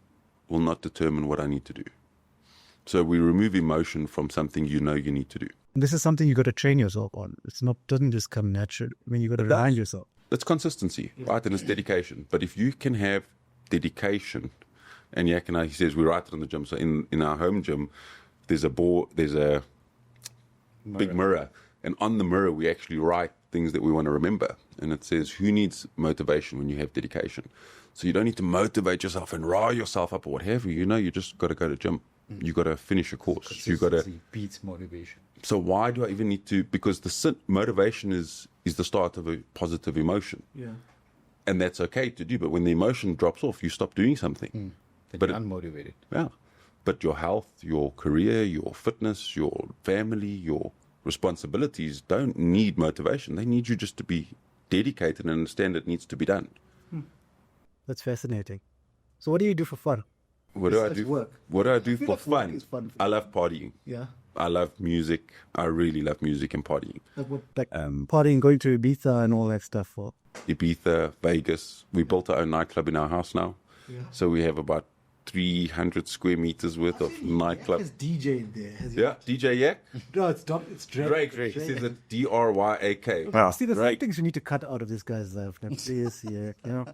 will not determine what I need to do. So we remove emotion from something you know you need to do.
This is something you got to train yourself on. Doesn't just come natural. I mean, you got to remind yourself.
It's consistency, right? And it's dedication. But if you can have dedication, and Yak and I, he says we write it on the gym. So in our home gym, there's a big mirror, and on the mirror we actually write things that we want to remember. And it says, who needs motivation when you have dedication? So you don't need to motivate yourself and rile yourself up or what have you. You know, you just got to go to gym. You got to finish a course. You got to
beats motivation.
So why do I even need to? Because motivation is the start of a positive emotion. Yeah. And that's okay to do. But when the emotion drops off, you stop doing something.
But you're unmotivated.
Yeah. But your health, your career, your fitness, your family, your responsibilities don't need motivation. They need you just to be dedicated and understand it needs to be done.
That's fascinating. So what do you do for fun?
What do I do for fun? I love partying.
Yeah.
I love music. I really love music and partying.
Partying, going to Ibiza and all that stuff. For
Ibiza, Vegas. We built our own nightclub in our house now. Yeah. So we have about 300 square meters worth of nightclub.
Yak has DJ in there.
DJ Yak?
No, it's Drake.
Drake. He says it D-R-Y-A-K.
Wow. See, there's some things you need to cut out of this guy's life. Please, yeah. You know.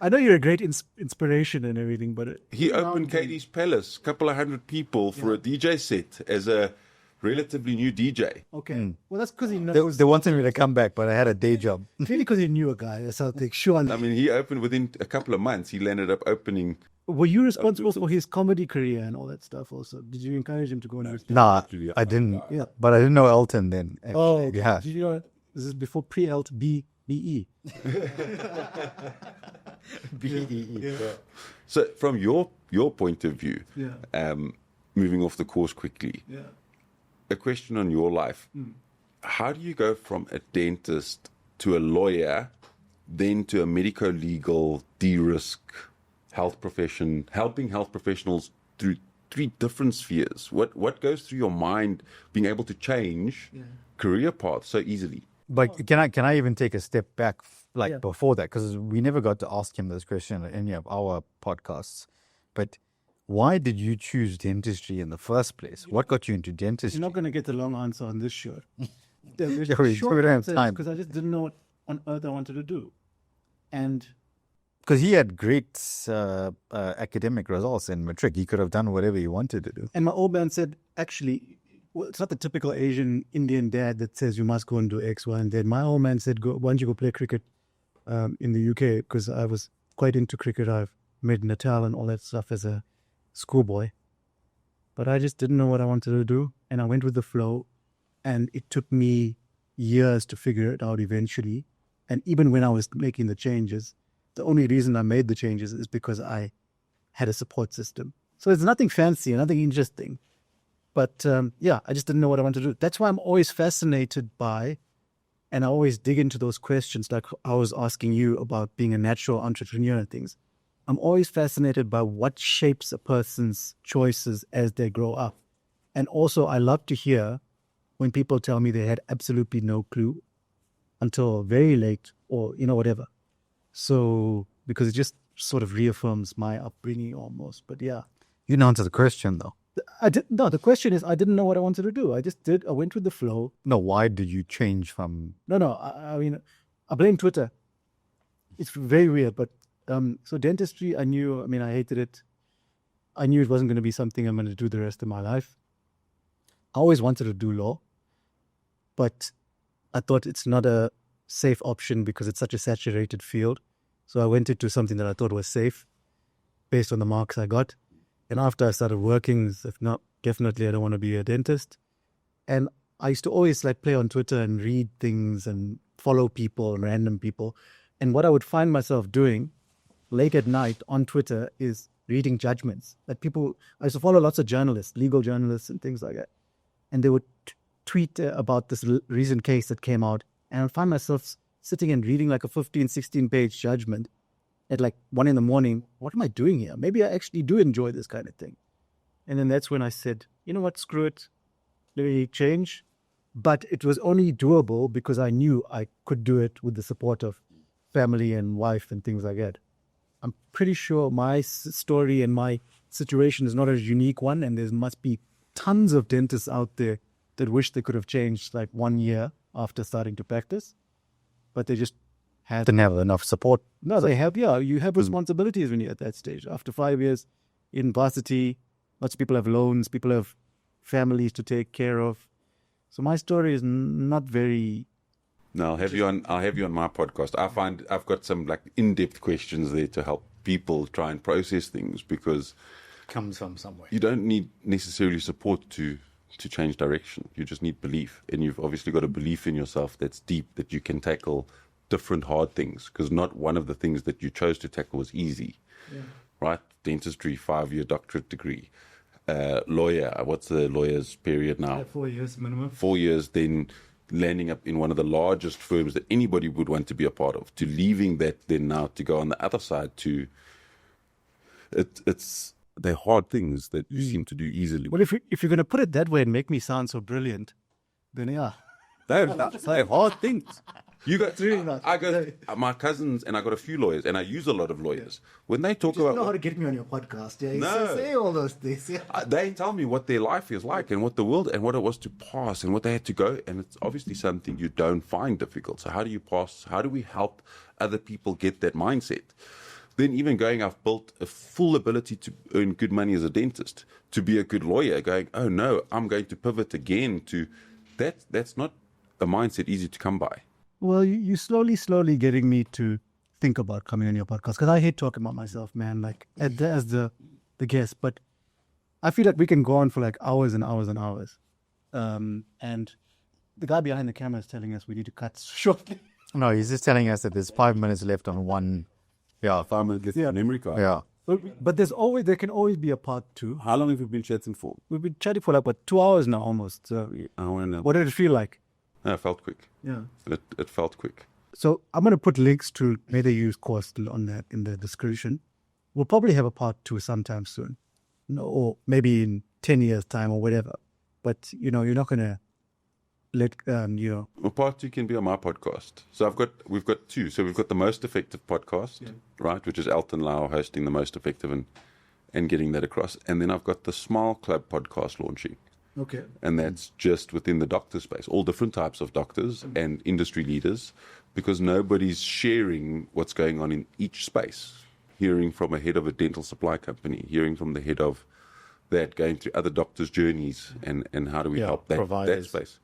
I know you're a great inspiration and everything, but
He opened Katie's Palace, couple of hundred people for a DJ set as a relatively new DJ.
okay. Well, that's because he knows.
They wanted me to come back, but I had a day job.
Really, because he knew a guy. That's how they sure.
I mean, he opened within a couple of months. He landed up opening.
Were you responsible for his comedy career and all that stuff? Also, did you encourage him to go and?
Nah, I didn't.
Yeah.
But I didn't know Elton then. Actually.
Oh, okay.
Yeah.
Did you know this is before pre-Elt BE?
So, from your point of view,
Yeah.
moving off the course quickly,
Yeah.
a question on your life. How do you go from a dentist to a lawyer, then to a medico-legal de-risk health profession, helping health professionals through 3 different spheres? What goes through your mind being able to change career paths so easily?
But can I even take a step back,
Yeah.
before that? Because we never got to ask him this question at any of our podcasts. But why did you choose dentistry in the first place? What got you into dentistry?
You're not going to get the long answer on this show.
We don't have time.
Because I just didn't know what on earth I wanted to do. And
Because he had great academic results in matric. He could have done whatever he wanted to do.
my old man said, actually, well, it's not the typical Asian Indian dad that says you must go and do X, Y, and Z. My old man said, why don't you go play cricket in the UK? Because I was quite into cricket. I've made Natal and all that stuff as a schoolboy. But I just didn't know what I wanted to do. And I went with the flow. And it took me years to figure it out eventually. And even when I was making the changes, the only reason I made the changes is because I had a support system. So it's nothing fancy, nothing interesting. But I just didn't know what I wanted to do. That's why I'm always fascinated by, and I always dig into those questions like I was asking you about being a natural entrepreneur and things. I'm always fascinated by what shapes a person's choices as they grow up. And also I love to hear when people tell me they had absolutely no clue until very late or, whatever. So, because it just sort of reaffirms my upbringing almost. But yeah.
You didn't answer the question, though.
The question is, I didn't know what I wanted to do. I went with the flow.
No, why did you change from...
No, I mean, I blame Twitter. It's very weird, but so dentistry, I hated it. I knew it wasn't going to be something I'm going to do the rest of my life. I always wanted to do law, but I thought it's not a safe option because it's such a saturated field. So I went into something that I thought was safe based on the marks I got. And after I started working, if not, definitely I don't want to be a dentist. And I used to always play on Twitter and read things and follow people and random people. And what I would find myself doing late at night on Twitter is reading judgments that people, I used to follow lots of journalists, legal journalists and things like that. And they would tweet about this recent case that came out. And I'd find myself sitting and reading a 15, 16-page judgment at 1 a.m. What am I doing here? Maybe I actually do enjoy this kind of thing. And then that's when I said, you know what, screw it. Let me change. But it was only doable because I knew I could do it with the support of family and wife and things like that. I'm pretty sure my story and my situation is not a unique one. And there must be tons of dentists out there that wish they could have changed 1 year after starting to practice. But they just
didn't have enough support.
No, they have, you have responsibilities when you're at that stage. After 5 years in varsity, lots of people have loans, people have families to take care of. So my story is not very...
No, I'll have you on my podcast. I find I've got some in-depth questions there to help people try and process things because
Comes from somewhere.
you don't need necessarily support to change direction. You just need belief. And you've obviously got a belief in yourself that's deep, that you can tackle different hard things, because not one of the things that you chose to tackle was easy, right? Dentistry, 5-year doctorate degree. Lawyer, what's the lawyer's period now?
4 years minimum.
4 years, then landing up in one of the largest firms that anybody would want to be a part of, to leaving that then now to go on the other side to... They're hard things that you seem to do easily.
Well, if you're going to put it that way and make me sound so brilliant, then
They're hard things. You got
really not.
I got my cousins, and I got a few lawyers, and I use a lot of lawyers. When they talk about,
know how to get me on your podcast. Yeah,
No.
say all those things. Yeah.
they tell me what their life is like and what the world and what it was to pass and what they had to go, and it's obviously something you don't find difficult. So how do you pass? How do we help other people get that mindset? Then even going, I've built a full ability to earn good money as a dentist, to be a good lawyer, going, oh no, I'm going to pivot again to that. That's not a mindset easy to come by.
Well, you slowly getting me to think about coming on your podcast, because I hate talking about myself, man, like as the guest, but I feel like we can go on for like hours and hours and hours. And the guy behind the camera is telling us we need to cut shortly.
No, he's just telling us that there's 5 minutes left on one. Yeah.
5 minutes
Yeah.
memory card.
Yeah.
But there can always be a part 2.
How long have you been chatting for?
We've been chatting for like, 2 hours now almost. So
I want to know.
what did it feel like?
No, it felt quick.
Yeah.
It felt quick.
So I'm going to put links to MetaU's course on that in the description. We'll probably have a part 2 sometime soon. No, or maybe in 10 years' time or whatever. But, you're not going to let,
Well, part 2 can be on my podcast. So we've got 2. So we've got the Most Effective podcast, right, which is Elton Lau hosting the Most Effective and getting that across. And then I've got the Smile Club podcast launching.
Okay.
And that's just within the doctor space, all different types of doctors and industry leaders, because nobody's sharing what's going on in each space. Hearing from a head of a dental supply company, hearing from the head of that, going through other doctors' journeys, and how do we help that space.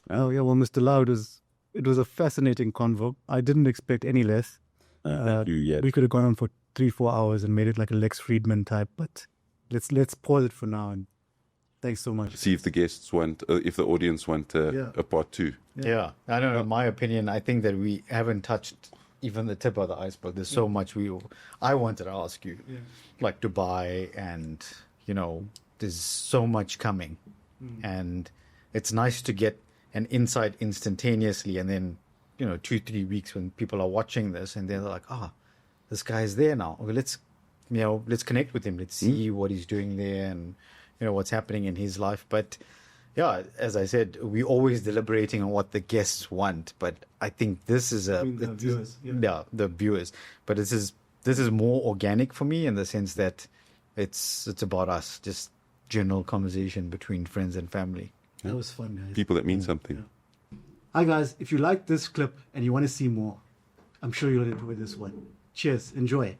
Oh, yeah. Well, Mr. Lau, it was a fascinating convo. I didn't expect any less. We could have gone on for 3-4 hours and made it like a Lex Friedman type, but let's pause it for now. And thanks so much.
See if the guests want, if the audience want a part 2.
Yeah. I don't know. In my opinion, I think that we haven't touched even the tip of the iceberg. There's so much I wanted to ask you, like Dubai, and there's so much coming, and it's nice to get an insight instantaneously, and then 2-3 weeks when people are watching this and they're like, this guy's there now. Well, let's connect with him. Let's see what he's doing there, and what's happening in his life. But yeah, as I said, we're always deliberating on what the guests want, but I think this is
the viewers.
the viewers. But this is more organic for me, in the sense that it's about us, just general conversation between friends and family.
That was fun, guys.
People that mean something.
Yeah. Hi, guys. If you like this clip and you want to see more, I'm sure you'll enjoy this one. Cheers. Enjoy.